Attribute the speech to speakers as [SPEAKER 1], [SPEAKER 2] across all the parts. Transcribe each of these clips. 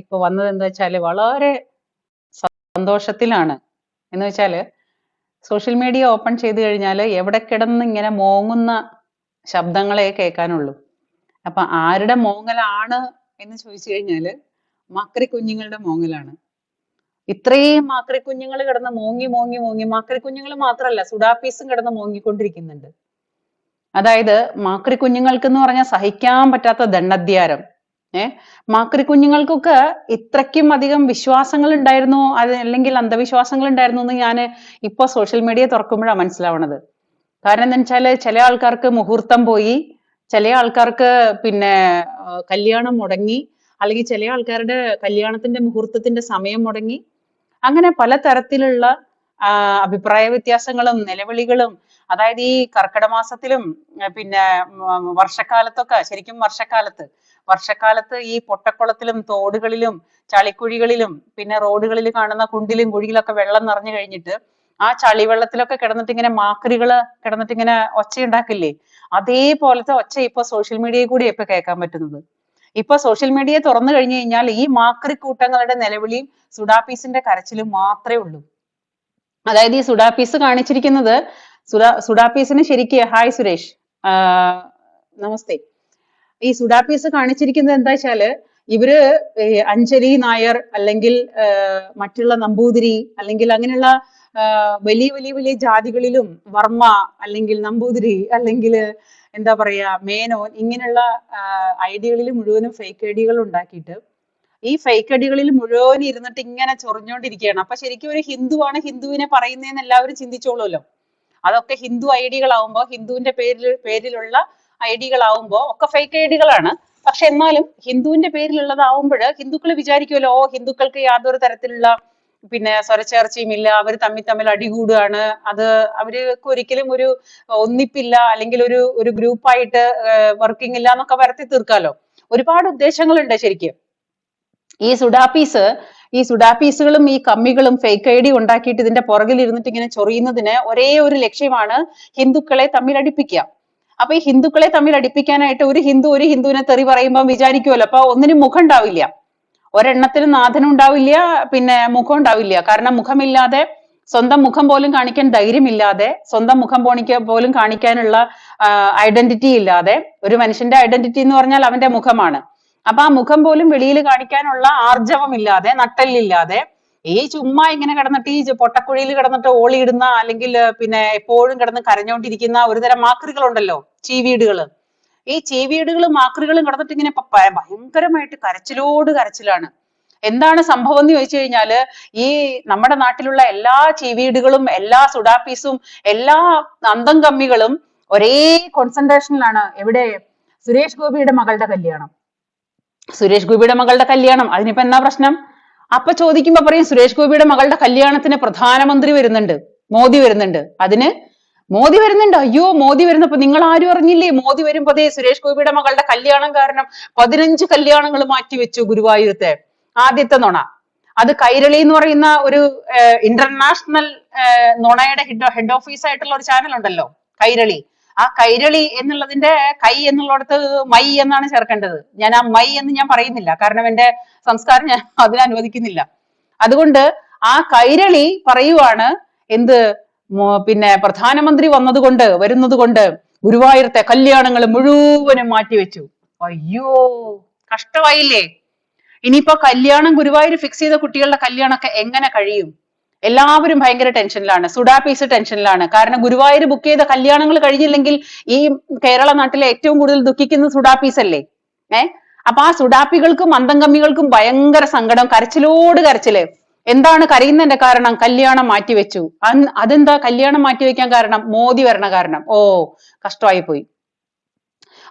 [SPEAKER 1] ഇപ്പൊ വന്നത് എന്താ വെച്ചാല് വളരെ സന്തോഷത്തിലാണ്. എന്ന് വെച്ചാല് സോഷ്യൽ മീഡിയ ഓപ്പൺ ചെയ്ത് കഴിഞ്ഞാൽ എവിടെ കിടന്ന് ഇങ്ങനെ മോങ്ങുന്ന ശബ്ദങ്ങളെ കേൾക്കാനുള്ളൂ. അപ്പൊ ആരുടെ മോങ്ങലാണ് എന്ന് ചോദിച്ചു കഴിഞ്ഞാല് മക്രി കുഞ്ഞുങ്ങളുടെ മോങ്ങലാണ്. ഇത്രയും മാക്രി കുഞ്ഞുങ്ങൾ കിടന്ന് മോങ്ങി മോങ്ങി മോങ്ങി, മാക്രി കുഞ്ഞുങ്ങൾ മാത്രമല്ല സുഡാപ്പീസും കിടന്ന് മോങ്ങിക്കൊണ്ടിരിക്കുന്നുണ്ട്. അതായത് മാക്രി കുഞ്ഞുങ്ങൾക്ക് എന്ന് പറഞ്ഞാൽ സഹിക്കാൻ പറ്റാത്ത ദണ്ഡധ്യാരം. മാക്രി കുഞ്ഞുങ്ങൾക്കൊക്കെ ഇത്രയ്ക്കും അധികം വിശ്വാസങ്ങൾ ഉണ്ടായിരുന്നു, അത് അല്ലെങ്കിൽ അന്ധവിശ്വാസങ്ങൾ ഉണ്ടായിരുന്നു എന്ന് ഞാൻ ഇപ്പൊ സോഷ്യൽ മീഡിയ തുറക്കുമ്പോഴാണ് മനസ്സിലാവണത്. കാരണം എന്താ വെച്ചാല് ചില ആൾക്കാർക്ക് മുഹൂർത്തം പോയി, ചില ആൾക്കാർക്ക് പിന്നെ കല്യാണം മുടങ്ങി, അല്ലെങ്കിൽ ചില ആൾക്കാരുടെ കല്യാണത്തിന്റെ മുഹൂർത്തത്തിന്റെ സമയം മുടങ്ങി. അങ്ങനെ പലതരത്തിലുള്ള അഭിപ്രായ വ്യത്യാസങ്ങളും നിലവിളികളും, അതായത് ഈ കർക്കിടക മാസത്തിലും പിന്നെ വർഷക്കാലത്തൊക്കെ, ശരിക്കും വർഷക്കാലത്ത് ഈ പൊട്ടക്കുളത്തിലും തോടുകളിലും ചളിക്കുഴികളിലും പിന്നെ റോഡുകളിൽ കാണുന്ന കുണ്ടിലും കുഴിയിലൊക്കെ വെള്ളം നിറഞ്ഞു കഴിഞ്ഞിട്ട് ആ ചളിവെള്ളത്തിലൊക്കെ കിടന്നിട്ട് ഇങ്ങനെ മാക്രികള് കിടന്നിട്ട് ഇങ്ങനെ ഒച്ച ഉണ്ടാക്കില്ലേ, അതേപോലത്തെ ഒച്ച ഇപ്പൊ സോഷ്യൽ മീഡിയയിൽ കൂടി ഇപ്പൊ കേൾക്കാൻ പറ്റുന്നത്. ഇപ്പൊ സോഷ്യൽ മീഡിയ തുറന്നു കഴിഞ്ഞു കഴിഞ്ഞാൽ ഈ മാക്രി കൂട്ടങ്ങളുടെ നിലവിളിയും സുഡാപ്പീസിന്റെ കരച്ചിലും മാത്രമേ ഉള്ളൂ. അതായത് ഈ സുഡാപ്പീസ് കാണിച്ചിരിക്കുന്നത്, സുഡാപ്പീസിന് ശരിക്ക് ഹായ് സുരേഷ്, നമസ്തേ. ഈ സുഡാപ്പീസ് കാണിച്ചിരിക്കുന്നത് എന്താ വെച്ചാല് ഇവര് അഞ്ജലി നായർ അല്ലെങ്കിൽ മറ്റുള്ള നമ്പൂതിരി അല്ലെങ്കിൽ അങ്ങനെയുള്ള വലിയ വലിയ വലിയ ജാതികളിലും വർമ്മ അല്ലെങ്കിൽ നമ്പൂതിരി അല്ലെങ്കിൽ എന്താ പറയാ മേനോൻ, ഇങ്ങനെയുള്ള ഐഡികളിൽ മുഴുവനും ഫേക്ക് ഐഡികൾ ഉണ്ടാക്കിയിട്ട് ഈ ഫേക്ക് ഐഡികളിൽ മുഴുവൻ ഇരുന്നിട്ട് ഇങ്ങനെ ചൊറിഞ്ഞോണ്ടിരിക്കുകയാണ്. അപ്പൊ ശരിക്കും ഒരു ഹിന്ദുവാണ് ഹിന്ദുവിനെ പറയുന്നതെന്ന് എല്ലാവരും ചിന്തിച്ചോളൂല്ലോ. അതൊക്കെ ഹിന്ദു ഐഡികളാവുമ്പോ, ഹിന്ദുവിന്റെ പേരിലുള്ള ഐഡികളാവുമ്പോ ഒക്കെ ഫേക്ക് ഐഡികളാണ്. പക്ഷെ എന്നാലും ഹിന്ദുവിന്റെ പേരിലുള്ളതാവുമ്പോൾ ഹിന്ദുക്കൾ വിചാരിക്കുമല്ലോ, ഓ ഹിന്ദുക്കൾക്ക് യാതൊരു തരത്തിലുള്ള പിന്നെ സ്വരച്ചേർച്ചയും ഇല്ല, അവർ തമ്മിൽ അടികൂടുകയാണ്, അത് അവർക്ക് ഒരിക്കലും ഒരു ഒന്നിപ്പില്ല അല്ലെങ്കിൽ ഒരു ഗ്രൂപ്പായിട്ട് വർക്കിംഗ് ഇല്ല എന്നൊക്കെ വരുത്തി തീർക്കാലോ. ഒരുപാട് ഉദ്ദേശങ്ങളുണ്ട് ശരിക്കും. ഈ സുഡാപ്പീസുകളും ഈ കമ്മികളും ഫേക്ക് ഐ ഡി ഉണ്ടാക്കിയിട്ട് ഇതിന്റെ പുറകിൽ ഇരുന്നിട്ട് ഇങ്ങനെ ചൊറിയുന്നതിന് ഒരേ ഒരു ലക്ഷ്യമാണ് ഹിന്ദുക്കളെ തമ്മിൽ അടിപ്പിക്കുക. അപ്പൊ ഈ ഹിന്ദുക്കളെ തമ്മിൽ അടിപ്പിക്കാനായിട്ട് ഒരു ഹിന്ദുവിനെ തെറി പറയുമ്പോൾ വിചാരിക്കുമല്ലോ, അപ്പൊ ഒന്നിനും മുഖം ഉണ്ടാവില്ല, ഒരെണ്ണത്തിനും നാഥനും ഉണ്ടാവില്ല, പിന്നെ മുഖം ഉണ്ടാവില്ല. കാരണം മുഖമില്ലാതെ, സ്വന്തം മുഖം പോലും കാണിക്കാൻ ധൈര്യമില്ലാതെ, സ്വന്തം മുഖം പോലും കാണിക്കാനുള്ള ഐഡന്റിറ്റി ഇല്ലാതെ, ഒരു മനുഷ്യന്റെ ഐഡന്റിറ്റി എന്ന് പറഞ്ഞാൽ അവന്റെ മുഖമാണ്. അപ്പൊ ആ മുഖം പോലും വെളിയിൽ കാണിക്കാനുള്ള ആർജവമില്ലാതെ, നട്ടല്ലില്ലാതെ ഈ ചുമ്മാ ഇങ്ങനെ കിടന്നിട്ട് ഈ പൊട്ടക്കുഴിയിൽ കിടന്നിട്ട് ഓളിയിടുന്ന അല്ലെങ്കിൽ പിന്നെ എപ്പോഴും കിടന്ന് കരഞ്ഞോണ്ടിരിക്കുന്ന ഒരുതരം മാക്രികളുണ്ടല്ലോ, ചീവീടുകള്. ഈ ചീവീടുകളും മാക്രികളും കിടന്നിട്ട് ഇങ്ങനെ ഭയങ്കരമായിട്ട് കരച്ചിലാണ്. എന്താണ് സംഭവം എന്ന് ചോദിച്ചു കഴിഞ്ഞാല് ഈ നമ്മുടെ നാട്ടിലുള്ള എല്ലാ ചീവീടുകളും എല്ലാ സുഡാപ്പീസും എല്ലാ അന്തം കമ്മികളും ഒരേ കോൺസെൻട്രേഷനിലാണ്. എവിടെ? സുരേഷ് ഗോപിയുടെ മകളുടെ കല്യാണം. അതിനിപ്പോ എന്നാ പ്രശ്നം? അപ്പൊ ചോദിക്കുമ്പോ പറയും സുരേഷ് ഗോപിയുടെ മകളുടെ കല്യാണത്തിന് പ്രധാനമന്ത്രി വരുന്നുണ്ട്, മോദി വരുന്നുണ്ട്. അതിന് മോദി വരുന്നുണ്ട്, അയ്യോ മോദി വരുന്നപ്പോ നിങ്ങൾ ആരും അറിഞ്ഞില്ലേ? മോദി വരുമ്പോ അതേ സുരേഷ് ഗോപിയുടെ മകളുടെ കല്യാണം കാരണം 15 കല്യാണങ്ങൾ മാറ്റിവെച്ചു ഗുരുവായൂരത്തെ. ആദ്യത്തെ നുണ. അത് കൈരളി എന്ന് പറയുന്ന ഒരു ഇന്റർനാഷണൽ നുണയുടെ ഹെഡ് ഓഫീസ് ആയിട്ടുള്ള ഒരു ചാനൽ ഉണ്ടല്ലോ, കൈരളി. ആ കൈരളി എന്നുള്ളതിന്റെ കൈ എന്നുള്ളിടത്ത് മൈ എന്നാണ് ചേർക്കേണ്ടത്. ഞാൻ ആ മൈ എന്ന് ഞാൻ പറയുന്നില്ല, കാരണം എന്റെ സംസ്കാരം ഞാൻ അതിന് അനുവദിക്കുന്നില്ല. അതുകൊണ്ട് ആ കൈരളി പറയുവാണ് എന്ത്, പിന്നെ പ്രധാനമന്ത്രി വരുന്നത് കൊണ്ട് ഗുരുവായൂരത്തെ കല്യാണങ്ങൾ മുഴുവനും മാറ്റിവെച്ചു. അയ്യോ, കഷ്ടമായില്ലേ? ഇനിയിപ്പോ കല്യാണം ഗുരുവായൂർ ഫിക്സ് ചെയ്ത കുട്ടികളുടെ കല്യാണമൊക്കെ എങ്ങനെ കഴിയും? എല്ലാവരും ഭയങ്കര ടെൻഷനിലാണ്, സുഡാപ്പീസ് ടെൻഷനിലാണ്. കാരണം ഗുരുവായൂർ ബുക്ക് ചെയ്ത കല്യാണങ്ങൾ കഴിഞ്ഞില്ലെങ്കിൽ ഈ കേരള നാട്ടിലെ ഏറ്റവും കൂടുതൽ ദുഃഖിക്കുന്നത് സുഡാപ്പീസ് അല്ലേ? അപ്പൊ ആ സുഡാപ്പികൾക്കും അന്തംകമ്മികൾക്കും ഭയങ്കര സങ്കടം, കരച്ചിലോട് കരച്ചില്. എന്താണ് കരയുന്നതിന്റെ കാരണം? കല്യാണം മാറ്റിവെച്ചു. അതെന്താ കല്യാണം മാറ്റിവെക്കാൻ കാരണം? മോദി വരണ കാരണം. ഓ, കഷ്ടമായി പോയി.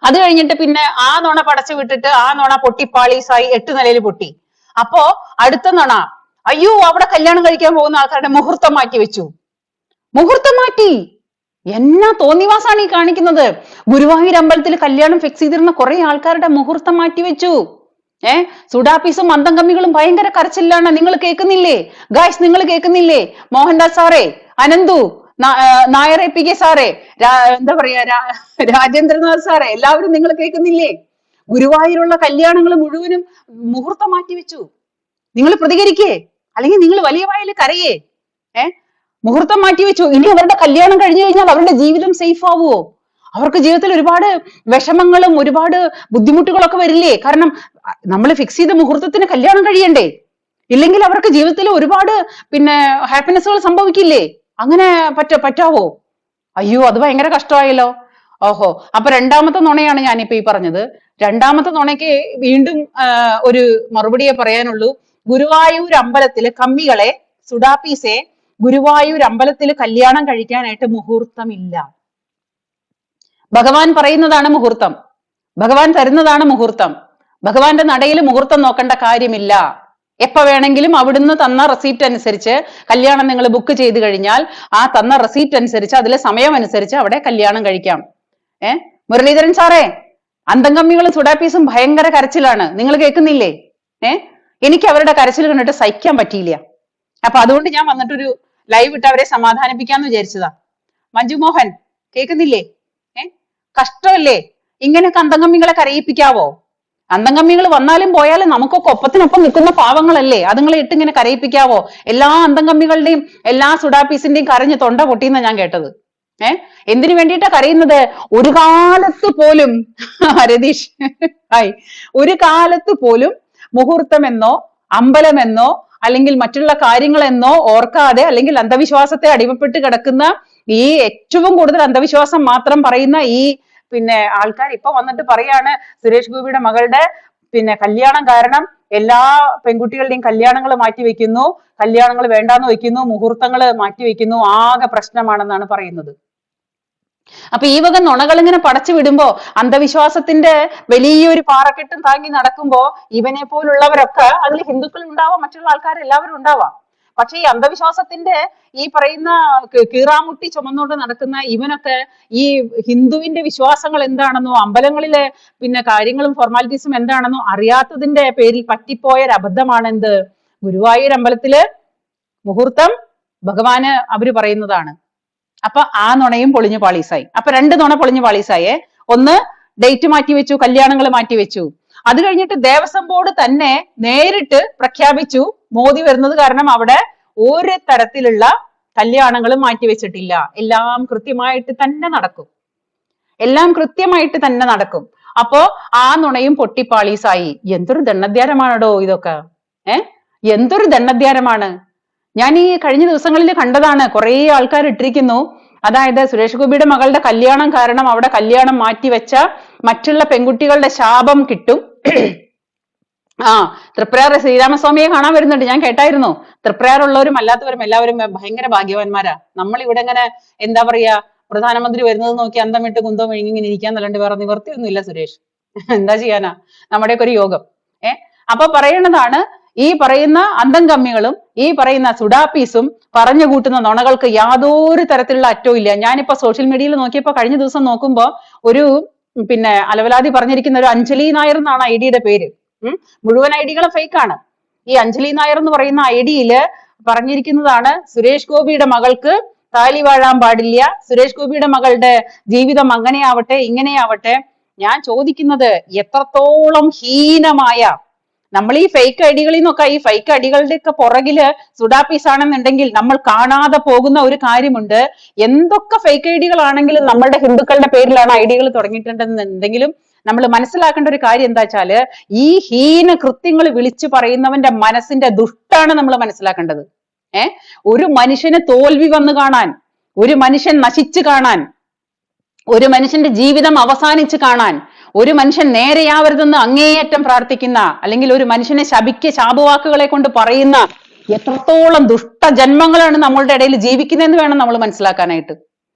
[SPEAKER 1] അത് കഴിഞ്ഞിട്ട് പിന്നെ ആ നുണ പടച്ചു വിട്ടിട്ട് ആ നുണ പൊട്ടിപ്പാളീസായി 8 നിലയിൽ പൊട്ടി. അപ്പോ അടുത്ത നുണ, അയ്യോ അവിടെ കല്യാണം കഴിക്കാൻ പോകുന്ന ആൾക്കാരുടെ മുഹൂർത്തം മാറ്റിവെച്ചു. മുഹൂർത്തം മാറ്റി? എന്നാ തോന്നിവാസാണ് ഈ കാണിക്കുന്നത്? ഗുരുവായൂർ അമ്പലത്തിൽ കല്യാണം ഫിക്സ് ചെയ്തിരുന്ന കുറെ ആൾക്കാരുടെ മുഹൂർത്തം മാറ്റിവെച്ചു. സുഡാപ്പീസും അന്തംകമ്മികളും ഭയങ്കര കരച്ചിലാണ്. നിങ്ങൾ കേൾക്കുന്നില്ലേ ഗായ്സ്? നിങ്ങൾ കേൾക്കുന്നില്ലേ? മോഹൻദാസ് സാറേ, അനന്തു നായർ പി കെ സാറേ, എന്താ പറയാ രാജേന്ദ്രനാഥ് സാറേ, എല്ലാവരും നിങ്ങൾ കേൾക്കുന്നില്ലേ? ഗുരുവായൂരുള്ള കല്യാണങ്ങൾ മുഴുവനും മുഹൂർത്തം മാറ്റിവെച്ചു. നിങ്ങൾ പ്രതികരിക്കേ, അല്ലെങ്കിൽ നിങ്ങൾ വലിയ വായിൽ കരയേ? മുഹൂർത്തം മാറ്റിവെച്ചു. ഇനി അവരുടെ കല്യാണം കഴിഞ്ഞു കഴിഞ്ഞാൽ അവരുടെ ജീവിതം സേഫ് ആവുമോ? അവർക്ക് ജീവിതത്തിൽ ഒരുപാട് വിഷമങ്ങളും ഒരുപാട് ബുദ്ധിമുട്ടുകളൊക്കെ വരില്ലേ? കാരണം നമ്മൾ ഫിക്സ് ചെയ്ത മുഹൂർത്തത്തിന് കല്യാണം കഴിയണ്ടേ? ഇല്ലെങ്കിൽ അവർക്ക് ജീവിതത്തിൽ ഒരുപാട് ഹാപ്പിനെസ്സുകൾ സംഭവിക്കില്ലേ? അങ്ങനെ പറ്റാവോ? അയ്യോ, അത് ഭയങ്കര കഷ്ടമായല്ലോ. ഓഹോ, അപ്പൊ രണ്ടാമത്തെ നുണയാണ് ഞാനിപ്പോ ഈ പറഞ്ഞത്. രണ്ടാമത്തെ നുണയ്ക്ക് വീണ്ടും ഒരു മറുപടിയെ പറയാനുള്ളൂ. ഗുരുവായൂർ അമ്പലത്തില് കമ്മികളെ, സുഡാപ്പീസെ, ഗുരുവായൂർ അമ്പലത്തിൽ കല്യാണം കഴിക്കാനായിട്ട് മുഹൂർത്തമില്ല. ഭഗവാൻ പറയുന്നതാണ് മുഹൂർത്തം, ഭഗവാൻ തരുന്നതാണ് മുഹൂർത്തം. ഭഗവാന്റെ നടയിൽ മുഹൂർത്തം നോക്കേണ്ട കാര്യമില്ല. എപ്പോ വേണമെങ്കിലും അവിടുന്ന് തന്ന റെസീപ്റ്റ് അനുസരിച്ച് കല്യാണം നിങ്ങൾ ബുക്ക് ചെയ്ത് കഴിഞ്ഞാൽ ആ തന്ന റെസീപ്റ്റ് അനുസരിച്ച് അതിലെ സമയം അനുസരിച്ച് അവിടെ കല്യാണം കഴിക്കാം. മുരളീധരൻ സാറേ, അന്തംകമ്മികളും സുഡാപ്പീസും ഭയങ്കര കരച്ചിലാണ്, നിങ്ങൾ കേൾക്കുന്നില്ലേ? എനിക്ക് അവരുടെ കരച്ചിൽ കണ്ടിട്ട് സഹിക്കാൻ പറ്റിയില്ല. അപ്പൊ അതുകൊണ്ട് ഞാൻ വന്നിട്ടൊരു ലൈവ് ഇട്ട് അവരെ സമാധാനിപ്പിക്കാന്ന് വിചാരിച്ചതാ. മഞ്ജു മോഹൻ കേൾക്കുന്നില്ലേ? കഷ്ടമല്ലേ ഇങ്ങനെയൊക്കെ അന്തംകമ്മികളെ കരയിപ്പിക്കാവോ? അന്തംകമ്മികൾ വന്നാലും പോയാലും നമുക്കൊക്കെ ഒപ്പത്തിനൊപ്പം നിൽക്കുന്ന പാവങ്ങളല്ലേ, അതുങ്ങളെ ഇട്ട് ഇങ്ങനെ കരയിപ്പിക്കാവോ? എല്ലാ അന്തംകമ്മികളുടെയും എല്ലാ സുഡാപ്പീസിന്റെയും കരഞ്ഞ് തൊണ്ട പൊട്ടിയെന്നാ ഞാൻ കേട്ടത്. എന്തിനു വേണ്ടിയിട്ടാ കരയുന്നത്? ഒരു കാലത്ത് പോലും രതീഷ് ഹായ്, ഒരു കാലത്ത് പോലും മുഹൂർത്തമെന്നോ അമ്പലമെന്നോ അല്ലെങ്കിൽ മറ്റുള്ള കാര്യങ്ങളെന്നോ ഓർക്കാതെ, അല്ലെങ്കിൽ അന്ധവിശ്വാസത്തെ അടിമപ്പെട്ട് കിടക്കുന്ന ഈ ഏറ്റവും കൂടുതൽ അന്ധവിശ്വാസം മാത്രം പറയുന്ന ഈ ആൾക്കാർ ഇപ്പൊ വന്നിട്ട് പറയാണ് സുരേഷ് ഗോപിയുടെ മകളുടെ കല്യാണം കാരണം എല്ലാ പെൺകുട്ടികളുടെയും കല്യാണങ്ങൾ മാറ്റിവെക്കുന്നു, കല്യാണങ്ങൾ വേണ്ടാന്ന് വെക്കുന്നു, മുഹൂർത്തങ്ങൾ മാറ്റിവെക്കുന്നു, ആകെ പ്രശ്നമാണെന്നാണ് പറയുന്നത്. അപ്പൊ ഈ വക നുണകൾ ഇങ്ങനെ പടച്ചു വിടുമ്പോ, അന്ധവിശ്വാസത്തിന്റെ വലിയൊരു പാറക്കെട്ടും താങ്ങി നടക്കുമ്പോ ഇവനെ പോലുള്ളവരൊക്കെ, അതിൽ ഹിന്ദുക്കൾ ഉണ്ടാവാം, മറ്റുള്ള ആൾക്കാർ എല്ലാവരും ഉണ്ടാവാം. പക്ഷെ ഈ അന്ധവിശ്വാസത്തിന്റെ ഈ പറയുന്ന കീറാമുട്ടി ചുമന്നുകൊണ്ട് നടക്കുന്ന ഇവനൊക്കെ ഈ ഹിന്ദുവിന്റെ വിശ്വാസങ്ങൾ എന്താണെന്നോ അമ്പലങ്ങളിലെ കാര്യങ്ങളും ഫോർമാലിറ്റീസും എന്താണെന്നോ അറിയാത്തതിന്റെ പേരിൽ പറ്റിപ്പോയ ഒരു അബദ്ധമാണ് എന്ത്? ഗുരുവായൂർ അമ്പലത്തില് മുഹൂർത്തം ഭഗവാന് അവര് പറയുന്നതാണ്. അപ്പൊ ആ നുണയും പൊളിഞ്ഞു പാളീസായി. അപ്പൊ രണ്ട് നുണ പൊളിഞ്ഞു പാളീസായേ. ഒന്ന്, ഡേറ്റ് മാറ്റിവെച്ചു, കല്യാണങ്ങൾ മാറ്റിവെച്ചു. അത് കഴിഞ്ഞിട്ട് ദേവസ്വം ബോർഡ് തന്നെ നേരിട്ട് പ്രഖ്യാപിച്ചു, മോദി വരുന്നത് കാരണം അവിടെ ഒരു തരത്തിലുള്ള കല്യാണങ്ങളും മാറ്റിവെച്ചിട്ടില്ല, എല്ലാം കൃത്യമായിട്ട് തന്നെ നടക്കും, എല്ലാം കൃത്യമായിട്ട് തന്നെ നടക്കും. അപ്പോ ആ നുണയും പൊട്ടിപ്പാളീസായി. എന്തൊരു ദണ്ണദ്വാരമാണോ ഇതൊക്കെ? എന്തൊരു ദണ്ണദ്വാരമാണ്. ഞാൻ ഈ കഴിഞ്ഞ ദിവസങ്ങളിൽ കണ്ടതാണ്, കുറെ ആൾക്കാർ ഇട്ടിരിക്കുന്നു, അതായത് സുരേഷ് ഗോപിയുടെ മകളുടെ കല്യാണം കാരണം അവിടെ കല്യാണം മാറ്റിവെച്ച മറ്റുള്ള പെൺകുട്ടികളുടെ ശാപം കിട്ടും. തൃപ്രയാർ ശ്രീരാമസ്വാമിയെ കാണാൻ വരുന്നുണ്ട്, ഞാൻ കേട്ടായിരുന്നു. തൃപ്രയാറുള്ളവരും അല്ലാത്തവരും എല്ലാവരും ഭയങ്കര ഭാഗ്യവാന്മാരാ. നമ്മൾ ഇവിടെ ഇങ്ങനെ എന്താ പറയാ, പ്രധാനമന്ത്രി വരുന്നത് നോക്കി അന്തം വിട്ട് കുന്തം ഇങ്ങനെ ഇരിക്കാൻ നല്ലണ്ട്, വേറെ നിവർത്തിയൊന്നും ഇല്ല സുരേഷ്. എന്താ ചെയ്യാനാ, നമ്മുടെയൊക്കെ ഒരു യോഗം. അപ്പൊ പറയണതാണ്, ഈ പറയുന്ന അന്തംകമ്മികളും ഈ പറയുന്ന സുഡാപ്പീസും പറഞ്ഞു കൂട്ടുന്ന നുണകൾക്ക് യാതൊരു തരത്തിലുള്ള അറ്റവും ഇല്ല. ഞാനിപ്പോ സോഷ്യൽ മീഡിയയിൽ നോക്കിയപ്പോ കഴിഞ്ഞ ദിവസം നോക്കുമ്പോ ഒരു അലവലാതി പറഞ്ഞിരിക്കുന്ന ഒരു അഞ്ജലി നായർ എന്നാണ് ഐഡിയുടെ പേര്. മുഴുവൻ ഐഡികളും ഫേക്ക് ആണ്. ഈ അഞ്ജലി നായർ എന്ന് പറയുന്ന ഐഡിയില് പറഞ്ഞിരിക്കുന്നതാണ്, സുരേഷ് ഗോപിയുടെ മകൾക്ക് താലി വാഴാൻ പാടില്ല, സുരേഷ് ഗോപിയുടെ മകളുടെ ജീവിതം അങ്ങനെയാവട്ടെ ഇങ്ങനെയാവട്ടെ. ഞാൻ ചോദിക്കുന്നത്, എത്രത്തോളം ഹീനമായ, നമ്മൾ ഈ ഫേക്ക് ഐഡികളിൽ നിന്നൊക്കെ, ഈ ഫേക്ക് ഐഡികളുടെ ഒക്കെ പുറകില് സുഡാപ്പീസ് ആണെന്നുണ്ടെങ്കിൽ നമ്മൾ കാണാതെ പോകുന്ന ഒരു കാര്യമുണ്ട്. എന്തൊക്കെ ഫേക്ക് ഐഡികളാണെങ്കിലും നമ്മളുടെ ഹിന്ദുക്കളുടെ പേരിലാണ് ഐഡികൾ തുടങ്ങിയിട്ടുണ്ടെന്നുണ്ടെങ്കിലും നമ്മൾ മനസ്സിലാക്കേണ്ട ഒരു കാര്യം എന്താ വെച്ചാല്, ഈ ഹീന കൃത്യങ്ങൾ വിളിച്ചു പറയുന്നവന്റെ മനസ്സിന്റെ ദുഷ്ടാണ് നമ്മൾ മനസ്സിലാക്കേണ്ടത്. ഒരു മനുഷ്യന് തോൽവി വന്നു കാണാൻ, ഒരു മനുഷ്യൻ നശിച്ചു കാണാൻ, ഒരു മനുഷ്യന്റെ ജീവിതം അവസാനിച്ച് കാണാൻ, ഒരു മനുഷ്യൻ നേരെയാവരുതെന്ന് അങ്ങേയറ്റം പ്രാർത്ഥിക്കുന്ന, അല്ലെങ്കിൽ ഒരു മനുഷ്യനെ ശാപവാക്കുകളെ കൊണ്ട് പറയുന്ന എത്രത്തോളം ദുഷ്ടജന്മങ്ങളാണ് നമ്മളുടെ ഇടയിൽ ജീവിക്കുന്നതെന്ന് വേണം നമ്മൾ മനസ്സിലാക്കാനായിട്ട്.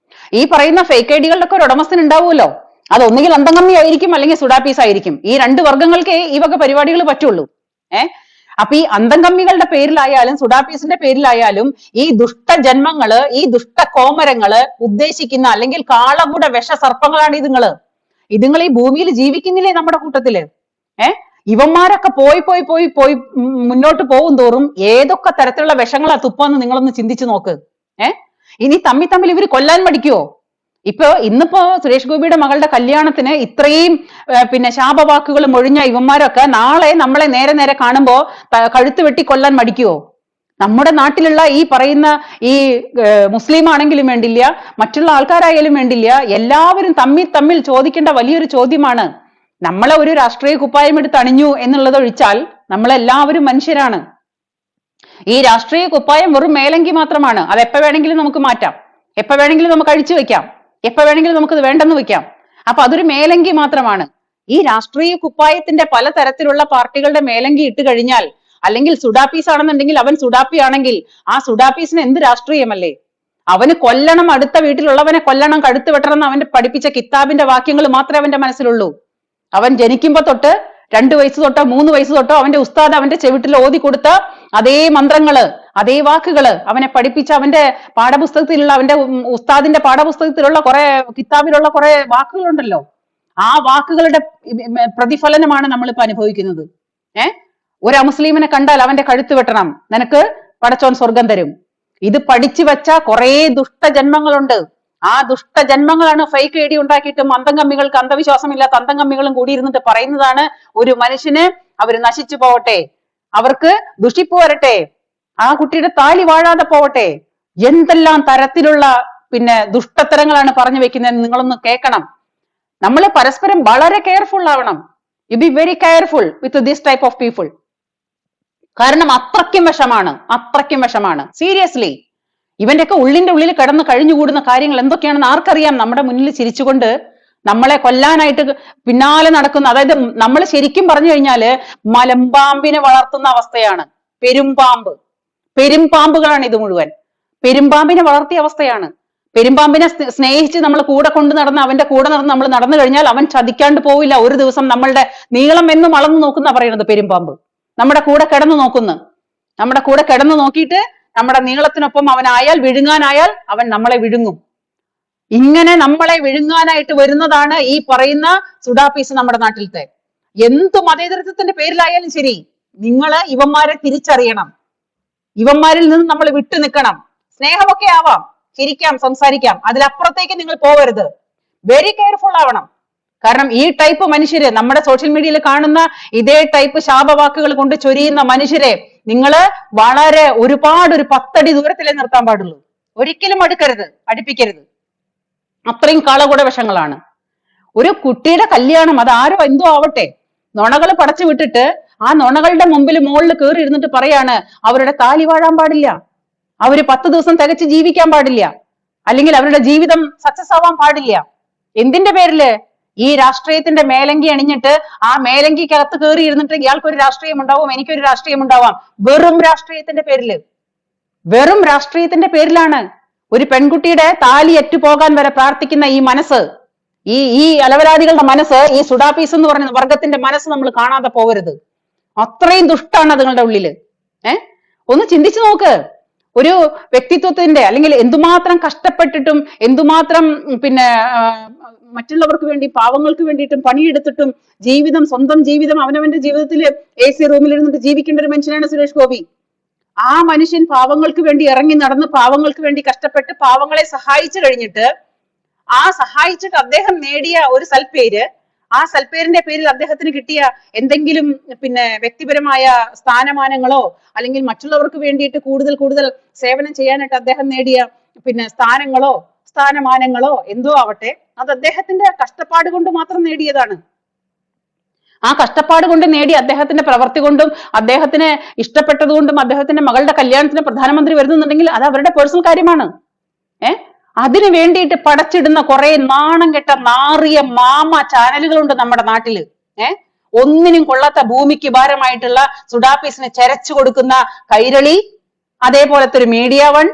[SPEAKER 1] ഈ പറയുന്ന ഫേക്ക് ഐഡികളുടെ ഒക്കെ ഒരു ഉടമസ്ഥൻ ഉണ്ടാവുമല്ലോ, അത് ഒന്നുകിൽ അന്തംകമ്മി ആയിരിക്കും അല്ലെങ്കിൽ സുഡാപ്പീസ് ആയിരിക്കും. ഈ രണ്ട് വർഗ്ഗങ്ങൾക്കേ ഈ വക പരിപാടികൾ പറ്റുള്ളൂ. അപ്പൊ ഈ അന്തംകമ്മികളുടെ പേരിലായാലും സുഡാപ്പീസിന്റെ പേരിലായാലും ഈ ദുഷ്ടജന്മങ്ങള്, ഈ ദുഷ്ടകോമരങ്ങള് ഉദ്ദേശിക്കുന്ന, അല്ലെങ്കിൽ കാളകൂട വിഷസർപ്പങ്ങളാണ് ഇതുങ്ങൾ ഈ ഭൂമിയിൽ ജീവിക്കുന്നില്ലേ നമ്മുടെ കൂട്ടത്തില്? ഇവന്മാരൊക്കെ പോയി പോയി പോയി പോയി മുന്നോട്ട് പോകും തോറും ഏതൊക്കെ തരത്തിലുള്ള വിഷങ്ങളാ തുപ്പാന്ന് നിങ്ങളൊന്ന് ചിന്തിച്ചു നോക്ക്. ഇനി തമ്മിൽ ഇവര് കൊല്ലാൻ മടിക്കുവോ? ഇന്നിപ്പോ സുരേഷ് ഗോപിയുടെ മകളുടെ കല്യാണത്തിന് ഇത്രയും പിന്നെ ശാപവാക്കുകൾ മൊഴിഞ്ഞ ഇവന്മാരൊക്കെ നാളെ നമ്മളെ നേരെ നേരെ കാണുമ്പോ കഴുത്ത് വെട്ടി കൊല്ലാൻ മടിക്കുവോ? നമ്മുടെ നാട്ടിലുള്ള ഈ പറയുന്ന ഈ മുസ്ലിം ആണെങ്കിലും വേണ്ടില്ല, മറ്റുള്ള ആൾക്കാരായാലും വേണ്ടില്ല, എല്ലാവരും തമ്മിൽ തമ്മിൽ ചോദിക്കേണ്ട വലിയൊരു ചോദ്യമാണ്. നമ്മളെ ഒരു രാഷ്ട്രീയ കുപ്പായം എടുത്ത് അണിഞ്ഞു എന്നുള്ളത് ഒഴിച്ചാൽ നമ്മളെല്ലാവരും മനുഷ്യരാണ്. ഈ രാഷ്ട്രീയ കുപ്പായം വെറും മേലങ്കി മാത്രമാണ്. അത് എപ്പോ വേണമെങ്കിലും നമുക്ക് മാറ്റാം, എപ്പോ വേണമെങ്കിലും നമുക്ക് അഴിച്ചു വെക്കാം, എപ്പോ വേണമെങ്കിലും നമുക്ക് ഇത് വേണ്ടെന്ന് വെക്കാം. അപ്പൊ അതൊരു മേലങ്കി മാത്രമാണ്. ഈ രാഷ്ട്രീയ കുപ്പായത്തിന്റെ പല തരത്തിലുള്ള പാർട്ടികളുടെ മേലങ്കി ഇട്ട് കഴിഞ്ഞാൽ, അല്ലെങ്കിൽ സുഡാപ്പീസ് ആണെന്നുണ്ടെങ്കിൽ അവൻ സുഡാപ്പി ആണെങ്കിൽ ആ സുഡാപ്പീസിന് എന്ത് രാഷ്ട്രീയമല്ലേ? അവന് കൊല്ലണം, അടുത്ത വീട്ടിലുള്ളവനെ കൊല്ലണം, കഴുത്ത് വെട്ടണം എന്ന് അവന്റെ പഠിപ്പിച്ച കിതാബിന്റെ വാക്യങ്ങൾ മാത്രമേ അവന്റെ മനസ്സിലുള്ളൂ. അവൻ ജനിക്കുമ്പോ തൊട്ട് 2 വയസ്സ് തൊട്ടോ 3 വയസ്സ് തൊട്ടോ അവന്റെ ഉസ്താദ് അവന്റെ ചെവിട്ടിൽ ഓതി കൊടുത്ത അതേ മന്ത്രങ്ങള്, അതേ വാക്കുകള് അവനെ പഠിപ്പിച്ച അവന്റെ പാഠപുസ്തകത്തിലുള്ള, അവന്റെ ഉസ്താദിന്റെ പാഠപുസ്തകത്തിലുള്ള കുറെ കിതാബിലുള്ള കുറെ വാക്കുകളുണ്ടല്ലോ, ആ വാക്കുകളുടെ പ്രതിഫലനമാണ് നമ്മളിപ്പോ അനുഭവിക്കുന്നത്. ഒരു അമുസ്ലിമിനെ കണ്ടാൽ അവന്റെ കഴുത്ത് വെട്ടണം, നിനക്ക് പടച്ചോൻ സ്വർഗം തരും. ഇത് പഠിച്ചു വെച്ച കുറെ ദുഷ്ടജന്മങ്ങളുണ്ട്. ആ ദുഷ്ടജന്മങ്ങളാണ് ഫേക്ക് ഐഡി ഉണ്ടാക്കിയിട്ടും അന്തംകമ്മികൾക്ക്, അന്ധവിശ്വാസമില്ലാത്ത അന്തംകമ്മികളും കൂടി ഇരുന്നിട്ട് പറയുന്നതാണ് ഒരു മനുഷ്യന് അവര് നശിച്ചു പോവട്ടെ, അവർക്ക് ദുഷിപ്പ് വരട്ടെ, ആ കുട്ടിയുടെ താലി വാഴാതെ പോവട്ടെ, എന്തെല്ലാം തരത്തിലുള്ള പിന്നെ ദുഷ്ടത്തരങ്ങളാണ് പറഞ്ഞു വെക്കുന്നത്. നിങ്ങളൊന്ന് കേൾക്കണം. നമ്മൾ പരസ്പരം വളരെ കെയർഫുൾ ആവണം. You be very careful with this type of people. കാരണം അത്രയ്ക്കും വിഷമാണ്. സീരിയസ്ലി ഇവന്റെയൊക്കെ ഉള്ളിന്റെ ഉള്ളിൽ കിടന്ന് കഴിഞ്ഞുകൂടുന്ന കാര്യങ്ങൾ എന്തൊക്കെയാണെന്ന് ആർക്കറിയാം? നമ്മുടെ മുന്നിൽ ചിരിച്ചുകൊണ്ട് നമ്മളെ കൊല്ലാനായിട്ട് പിന്നാലെ നടക്കുന്ന, അതായത് നമ്മൾ ശരിക്കും പറഞ്ഞു കഴിഞ്ഞാല് മലമ്പാമ്പിനെ വളർത്തുന്ന അവസ്ഥയാണ്. പെരുമ്പാമ്പുകളാണ് ഇത് മുഴുവൻ. പെരുമ്പാമ്പിനെ വളർത്തിയ അവസ്ഥയാണ്. പെരുമ്പാമ്പിനെ സ്നേഹിച്ച് നമ്മൾ കൂടെ കൊണ്ടു നടന്ന് അവന്റെ കൂടെ നമ്മൾ നടന്നു കഴിഞ്ഞാൽ അവൻ ചതിക്കാണ്ട് പോവില്ല. ഒരു ദിവസം നമ്മളുടെ നീളം എന്നും അളന്നു നോക്കുന്ന പറയുന്നത് പെരുമ്പാമ്പ്. നമ്മുടെ കൂടെ കിടന്നു നോക്കിയിട്ട് നമ്മുടെ നീളത്തിനൊപ്പം അവനായാൽ, വിഴുങ്ങാനായാൽ അവൻ നമ്മളെ വിഴുങ്ങും. ഇങ്ങനെ നമ്മളെ വിഴുങ്ങാനായിട്ട് വരുന്നതാണ് ഈ പറയുന്ന സുഡാപ്പീസ് നമ്മുടെ നാട്ടിലത്തെ. എന്ത് മതേതരത്വത്തിന്റെ പേരിലായാലും ശരി, നിങ്ങള് ഇവന്മാരെ തിരിച്ചറിയണം. ഇവന്മാരിൽ നിന്ന് നമ്മൾ വിട്ടു നിൽക്കണം. സ്നേഹമൊക്കെ ആവാം, ചിരിക്കാം, സംസാരിക്കാം, അതിലപ്പുറത്തേക്ക് നിങ്ങൾ പോവരുത്. വെരി കെയർഫുൾ ആവണം. കാരണം ഈ ടൈപ്പ് മനുഷ്യര്, നമ്മുടെ സോഷ്യൽ മീഡിയയിൽ കാണുന്ന ഇതേ ടൈപ്പ് ശാപവാക്കുകൾ കൊണ്ട് ചൊരിയുന്ന മനുഷ്യരെ നിങ്ങൾ വളരെ ഒരു 10 അടി ദൂരത്തിലേ നിർത്താൻ പാടുള്ളൂ. ഒരിക്കലും അടുപ്പിക്കരുത്. അത്രയും കാളകൂട വശങ്ങളാണ്. ഒരു കുട്ടിയുടെ കല്യാണം, അത് ആരോ എന്തോ ആവട്ടെ, നുണകൾ പടച്ചു വിട്ടിട്ട് ആ നുണകളുടെ മുകളിൽ കയറി ഇരുന്നിട്ട് പറയാണ് അവരുടെ താലി വാഴാൻ പാടില്ല, അവര് 10 ദിവസം തികച്ച് ജീവിക്കാൻ പാടില്ല, അല്ലെങ്കിൽ അവരുടെ ജീവിതം സക്സസ് ആവാൻ പാടില്ല. എന്തിന്റെ പേരില്? ഈ രാഷ്ട്രീയത്തിന്റെ മേലങ്കി അണിഞ്ഞിട്ട് ആ മേലങ്കിക്കകത്ത് കയറി ഇരുന്നിട്ട് ഇയാൾക്കൊരു രാഷ്ട്രീയം ഉണ്ടാവും, എനിക്കൊരു രാഷ്ട്രീയം ഉണ്ടാവാം. വെറും രാഷ്ട്രീയത്തിന്റെ പേരിലാണ് ഒരു പെൺകുട്ടിയുടെ താലി അറ്റുപോകാൻ വരെ പ്രാർത്ഥിക്കുന്ന ഈ മനസ്സ്, ഈ അലവലാദികളുടെ മനസ്സ്, ഈ സുഡാപ്പീസ് എന്ന് പറയുന്ന വർഗത്തിന്റെ മനസ്സ് നമ്മൾ കാണാതെ പോകരുത്. അത്രയും ദുഷ്ടാണ് അതുങ്ങളുടെ ഉള്ളില്. ഒന്ന് ചിന്തിച്ചു നോക്ക്. ഒരു വ്യക്തിത്വത്തിന്റെ, അല്ലെങ്കിൽ എന്തുമാത്രം കഷ്ടപ്പെട്ടിട്ടും എന്തുമാത്രം പിന്നെ മറ്റുള്ളവർക്ക് വേണ്ടി, പാവങ്ങൾക്ക് വേണ്ടിയിട്ടും പണിയെടുത്തിട്ടും സ്വന്തം ജീവിതം അവനവന്റെ ജീവിതത്തിൽ AC റൂമിൽ ഇരുന്നിട്ട് ജീവിക്കേണ്ട ഒരു മനുഷ്യനാണ് സുരേഷ് ഗോപി. ആ മനുഷ്യൻ പാവങ്ങൾക്ക് വേണ്ടി ഇറങ്ങി നടന്ന്, പാവങ്ങൾക്ക് വേണ്ടി കഷ്ടപ്പെട്ട് പാവങ്ങളെ സഹായിച്ചു കഴിഞ്ഞിട്ട്, സഹായിച്ചിട്ട് അദ്ദേഹം നേടിയ ഒരു സൽപ്പേര്, ആ സൽപ്പേരിന്റെ പേരിൽ അദ്ദേഹത്തിന് കിട്ടിയ എന്തെങ്കിലും പിന്നെ വ്യക്തിപരമായ സ്ഥാനമാനങ്ങളോ, അല്ലെങ്കിൽ മറ്റുള്ളവർക്ക് വേണ്ടിയിട്ട് കൂടുതൽ സേവനം ചെയ്യാനായിട്ട് അദ്ദേഹം നേടിയ പിന്നെ സ്ഥാനമാനങ്ങളോ എന്തോ ആവട്ടെ, അത് അദ്ദേഹത്തിന്റെ കഷ്ടപ്പാട് കൊണ്ട് മാത്രം നേടിയതാണ്. ആ കഷ്ടപ്പാട് കൊണ്ട് നേടി, അദ്ദേഹത്തിന്റെ പ്രവൃത്തി കൊണ്ടും അദ്ദേഹത്തിന് ഇഷ്ടപ്പെട്ടതുകൊണ്ടും അദ്ദേഹത്തിന്റെ മകളുടെ കല്യാണത്തിന് പ്രധാനമന്ത്രി വരുന്നുണ്ടെങ്കിൽ അത് അവരുടെ പേഴ്സണൽ കാര്യമാണ്. അതിനു വേണ്ടിയിട്ട് പടച്ചിടുന്ന കുറെ നാണം കെട്ട നാറിയ ചാനലുകളുണ്ട് നമ്മുടെ നാട്ടില്. ഒന്നിനും കൊള്ളാത്ത, ഭൂമിക്ക് ഭാരമായിട്ടുള്ള സുഡാപ്പീസിനെ ചെരച്ചു കൊടുക്കുന്ന കൈരളി, അതേപോലത്തെ ഒരു മീഡിയ വൺ,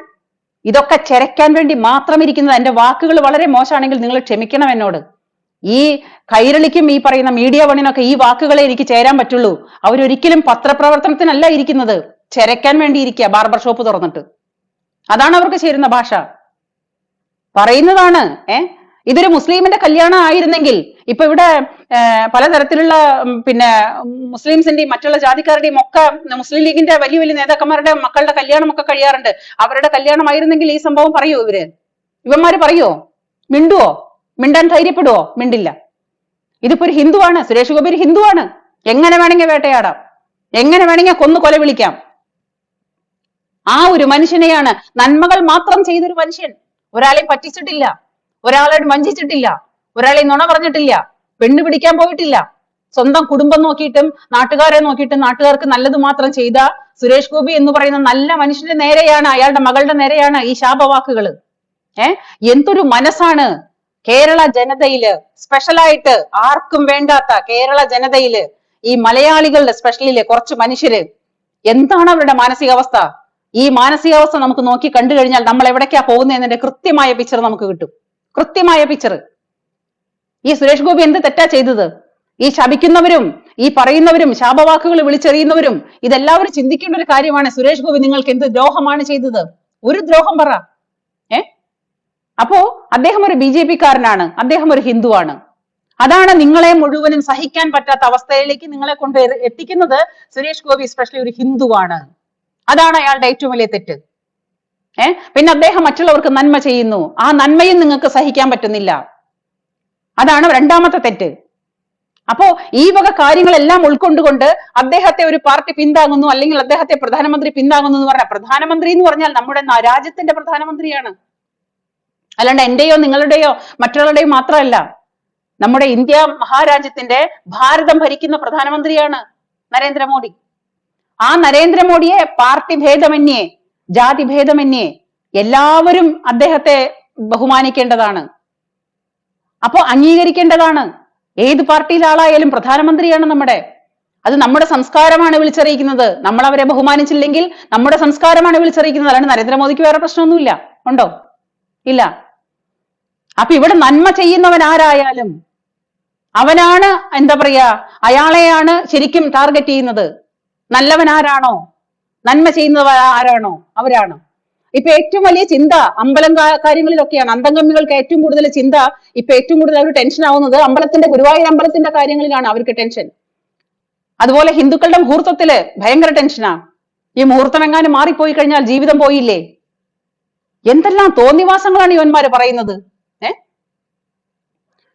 [SPEAKER 1] ഇതൊക്കെ ചെരയ്ക്കാൻ വേണ്ടി മാത്രം ഇരിക്കുന്നത്. എന്റെ വാക്കുകൾ വളരെ മോശമാണെങ്കിൽ നിങ്ങൾ ക്ഷമിക്കണം എന്നോട്. ഈ കൈരളിക്കും ഈ പറയുന്ന മീഡിയ വണ്ണിനൊക്കെ ഈ വാക്കുകളെ എനിക്ക് ചേരാൻ പറ്റുള്ളൂ. അവരൊരിക്കലും പത്രപ്രവർത്തനത്തിനല്ല ഇരിക്കുന്നത്, ചെരയ്ക്കാൻ വേണ്ടി ഇരിക്കുക, ബാർബർ ഷോപ്പ് തുറന്നിട്ട്. അതാണ് അവർക്ക് ചേരുന്ന ഭാഷ. പറയുന്നതാണ്. ഇതൊരു മുസ്ലിമിന്റെ കല്യാണം ആയിരുന്നെങ്കിൽ ഇപ്പൊ ഇവിടെ പലതരത്തിലുള്ള പിന്നെ മുസ്ലിംസിന്റെയും മറ്റുള്ള ജാതിക്കാരുടെയും ഒക്കെ, മുസ്ലിം ലീഗിന്റെ വലിയ വലിയ നേതാക്കന്മാരുടെ മക്കളുടെ കല്യാണം ഒക്കെ കഴിയാറുണ്ട്. അവരുടെ കല്യാണമായിരുന്നെങ്കിൽ ഈ സംഭവം പറയൂ? ഇവന്മാര് പറയോ? മിണ്ടുവോ? മിണ്ടാൻ ധൈര്യപ്പെടുവോ? മിണ്ടില്ല. ഇതിപ്പോ ഒരു ഹിന്ദുവാണ്, സുരേഷ് ഗോപി ഒരു ഹിന്ദുവാണ്. എങ്ങനെ വേണമെങ്കിൽ വേട്ടയാടാം, എങ്ങനെ വേണമെങ്കിൽ കൊന്നു കൊല വിളിക്കാം. ആ ഒരു മനുഷ്യനെയാണ്, നന്മകൾ മാത്രം ചെയ്തൊരു മനുഷ്യൻ, ഒരാളെയും പറ്റിച്ചിട്ടില്ല, ഒരാളെ വഞ്ചിച്ചിട്ടില്ല, ഒരാളെ നുണ പറഞ്ഞിട്ടില്ല, പെണ്ണ് പിടിക്കാൻ പോയിട്ടില്ല, സ്വന്തം കുടുംബം നോക്കിയിട്ടും നാട്ടുകാരെ നോക്കിയിട്ടും നാട്ടുകാർക്ക് നല്ലത് മാത്രം ചെയ്ത സുരേഷ് ഗോപി എന്ന് പറയുന്ന നല്ല മനുഷ്യന്റെ നേരെയാണ്, അയാളുടെ മകളുടെ നേരെയാണ് ഈ ശാപവാക്കുകള്. എന്തൊരു മനസ്സാണ് കേരള ജനതയില്, സ്പെഷ്യലായിട്ട് ആർക്കും വേണ്ടാത്ത കേരള ജനതയില്, ഈ മലയാളികളുടെ സ്പെഷ്യലില് കുറച്ച് മനുഷ്യര്, എന്താണ് അവരുടെ മാനസികാവസ്ഥ? ഈ മാനസികാവസ്ഥ നമുക്ക് നോക്കി കണ്ടു കഴിഞ്ഞാൽ നമ്മൾ എവിടേക്കാ പോകുന്നതിന്റെ കൃത്യമായ പിക്ചർ നമുക്ക് കിട്ടും. കൃത്യമായ പിക്ചർ. ഈ സുരേഷ് ഗോപി എന്ത് തെറ്റാ ചെയ്തത്? ഈ ശപിക്കുന്നവരും ഈ പറയുന്നവരും ശാപവാക്കുകൾ വിളിച്ചെറിയുന്നവരും ഇതെല്ലാവരും ചിന്തിക്കേണ്ട ഒരു കാര്യമാണ്. സുരേഷ് ഗോപി നിങ്ങൾക്ക് എന്ത് ദ്രോഹമാണ് ചെയ്തത്? ഒരു ദ്രോഹം പറ. അപ്പോ അദ്ദേഹം ഒരു BJP കാരനാണ്, അദ്ദേഹം ഒരു ഹിന്ദുവാണ്. അതാണ് നിങ്ങളെ മുഴുവനും സഹിക്കാൻ പറ്റാത്ത അവസ്ഥയിലേക്ക് നിങ്ങളെ കൊണ്ട് എത്തിക്കുന്നത്. സുരേഷ് ഗോപി സ്പെഷ്യലി ഒരു ഹിന്ദുവാണ്, അതാണ് അയാളുടെ ഏറ്റവും വലിയ തെറ്റ്. പിന്നെ അദ്ദേഹം മറ്റുള്ളവർക്ക് നന്മ ചെയ്യുന്നു, ആ നന്മയും നിങ്ങൾക്ക് സഹിക്കാൻ പറ്റുന്നില്ല, അതാണ് രണ്ടാമത്തെ തെറ്റ്. അപ്പോ ഈ വക കാര്യങ്ങളെല്ലാം ഉൾക്കൊണ്ടുകൊണ്ട് അദ്ദേഹത്തെ ഒരു പാർട്ടി പിന്താങ്ങുന്നു, അല്ലെങ്കിൽ അദ്ദേഹത്തെ പ്രധാനമന്ത്രി പിന്താങ്ങുന്നു എന്ന് പറഞ്ഞാൽ, പ്രധാനമന്ത്രി എന്ന് പറഞ്ഞാൽ നമ്മുടെ രാജ്യത്തിന്റെ പ്രധാനമന്ത്രിയാണ്, അല്ലാണ്ട് എന്റെയോ നിങ്ങളുടെയോ മറ്റുള്ളവരുടെയോ മാത്രമല്ല. നമ്മുടെ ഇന്ത്യ മഹാരാജ്യത്തിന്റെ ഭാരതം ഭരിക്കുന്ന പ്രധാനമന്ത്രിയാണ് നരേന്ദ്രമോദി. ആ നരേന്ദ്രമോദിയെ പാർട്ടി ഭേദമന്യേ, ജാതി ഭേദമന്യേ എല്ലാവരും അദ്ദേഹത്തെ ബഹുമാനിക്കേണ്ടതാണ്, അപ്പോ അംഗീകരിക്കേണ്ടതാണ്. ഏത് പാർട്ടിയിലെ ആളായാലും പ്രധാനമന്ത്രിയാണ് നമ്മുടെ. അത് നമ്മുടെ സംസ്കാരമാണ് വിളിച്ചറിയിക്കുന്നത്. നമ്മൾ അവരെ ബഹുമാനിച്ചില്ലെങ്കിൽ നമ്മുടെ സംസ്കാരമാണ് വിളിച്ചറിയിക്കുന്നത്. അല്ലാണ്ട് നരേന്ദ്രമോദിക്ക് വേറെ പ്രശ്നമൊന്നുമില്ല, ഉണ്ടോ? ഇല്ല. അപ്പൊ ഇവിടെ നന്മ ചെയ്യുന്നവൻ ആരായാലും അവനാണ്, എന്താ പറയാ, അയാളെയാണ് ശരിക്കും ടാർഗറ്റ് ചെയ്യുന്നത്. നല്ലവൻ ആരാണോ, നന്മ ചെയ്യുന്നവർ ആരാണോ അവരാണ്. ഇപ്പൊ ഏറ്റവും വലിയ ചിന്ത അമ്പലം കാര്യങ്ങളിലൊക്കെയാണ്. അന്തംഗമ്മികൾക്ക് ഏറ്റവും കൂടുതൽ ചിന്ത, ഇപ്പൊ ഏറ്റവും കൂടുതൽ അവർ ടെൻഷൻ ആവുന്നത് അമ്പലത്തിന്റെ, ഗുരുവായൂർ അമ്പലത്തിന്റെ കാര്യങ്ങളിലാണ് അവർക്ക് ടെൻഷൻ. അതുപോലെ ഹിന്ദുക്കളുടെ മുഹൂർത്തത്തില് ഭയങ്കര ടെൻഷനാ. ഈ മുഹൂർത്തം എങ്ങാനും മാറിപ്പോയി കഴിഞ്ഞാൽ ജീവിതം പോയില്ലേ. എന്തെല്ലാം തോന്നിവാസങ്ങളാണ് ഇവന്മാര് പറയുന്നത്.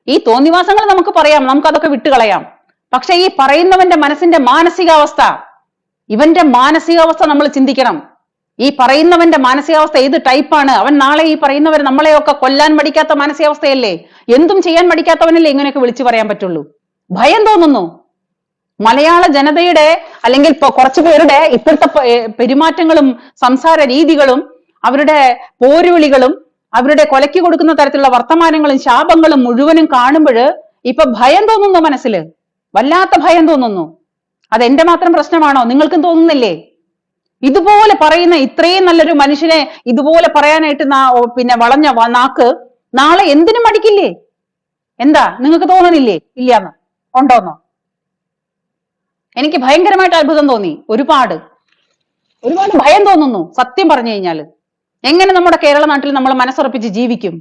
[SPEAKER 1] ഈ തോന്നിവാസങ്ങൾ നമുക്ക് പറയാം, നമുക്ക് അതൊക്കെ വിട്ടുകളയാം. പക്ഷെ ഈ പറയുന്നവന്റെ മനസ്സിന്റെ മാനസികാവസ്ഥ, ഇവന്റെ മാനസികാവസ്ഥ നമ്മൾ ചിന്തിക്കണം. ഈ പറയുന്നവന്റെ മാനസികാവസ്ഥ ഏത് ടൈപ്പാണ്? അവൻ നാളെ ഈ പറയുന്നവർ നമ്മളെയൊക്കെ കൊല്ലാൻ മടിക്കാത്ത മാനസികാവസ്ഥയല്ലേ? എന്തും ചെയ്യാൻ മടിക്കാത്തവനല്ലേ ഇങ്ങനെയൊക്കെ വിളിച്ചു പറയാൻ പറ്റുള്ളൂ? ഭയം തോന്നുന്നു. മലയാള ജനതയുടെ അല്ലെങ്കിൽ കുറച്ചു പേരുടെ ഇപ്പോഴത്തെ പെരുമാറ്റങ്ങളും സംസാര രീതികളും അവരുടെ പോരുവിളികളും അവരുടെ കൊലയ്ക്ക് കൊടുക്കുന്ന തരത്തിലുള്ള വർത്തമാനങ്ങളും ശാപങ്ങളും മുഴുവനും കാണുമ്പോൾ ഇപ്പൊ ഭയം തോന്നുന്നു, മനസ്സിൽ വല്ലാത്ത ഭയം തോന്നുന്നു. അതെന്റെ മാത്രം പ്രശ്നമാണോ? നിങ്ങൾക്കും തോന്നുന്നില്ലേ? ഇതുപോലെ പറയുന്ന ഇത്രയും നല്ലൊരു മനുഷ്യനെ ഇതുപോലെ പറയാനായിട്ട് പിന്നെ വളഞ്ഞ നാക്ക് നാളെ എന്തിനും മടിക്കില്ലേ? എന്താ നിങ്ങൾക്ക് തോന്നണില്ലേ? ഇല്ലാന്ന് ഉണ്ടോന്നോ? എനിക്ക് ഭയങ്കരമായിട്ട് അത്ഭുതം തോന്നി. ഒരുപാട് ഭയം തോന്നുന്നു സത്യം പറഞ്ഞു കഴിഞ്ഞാൽ. എങ്ങനെ നമ്മുടെ കേരള നാട്ടിൽ നമ്മൾ മനസ്സുറപ്പിച്ച് ജീവിക്കും?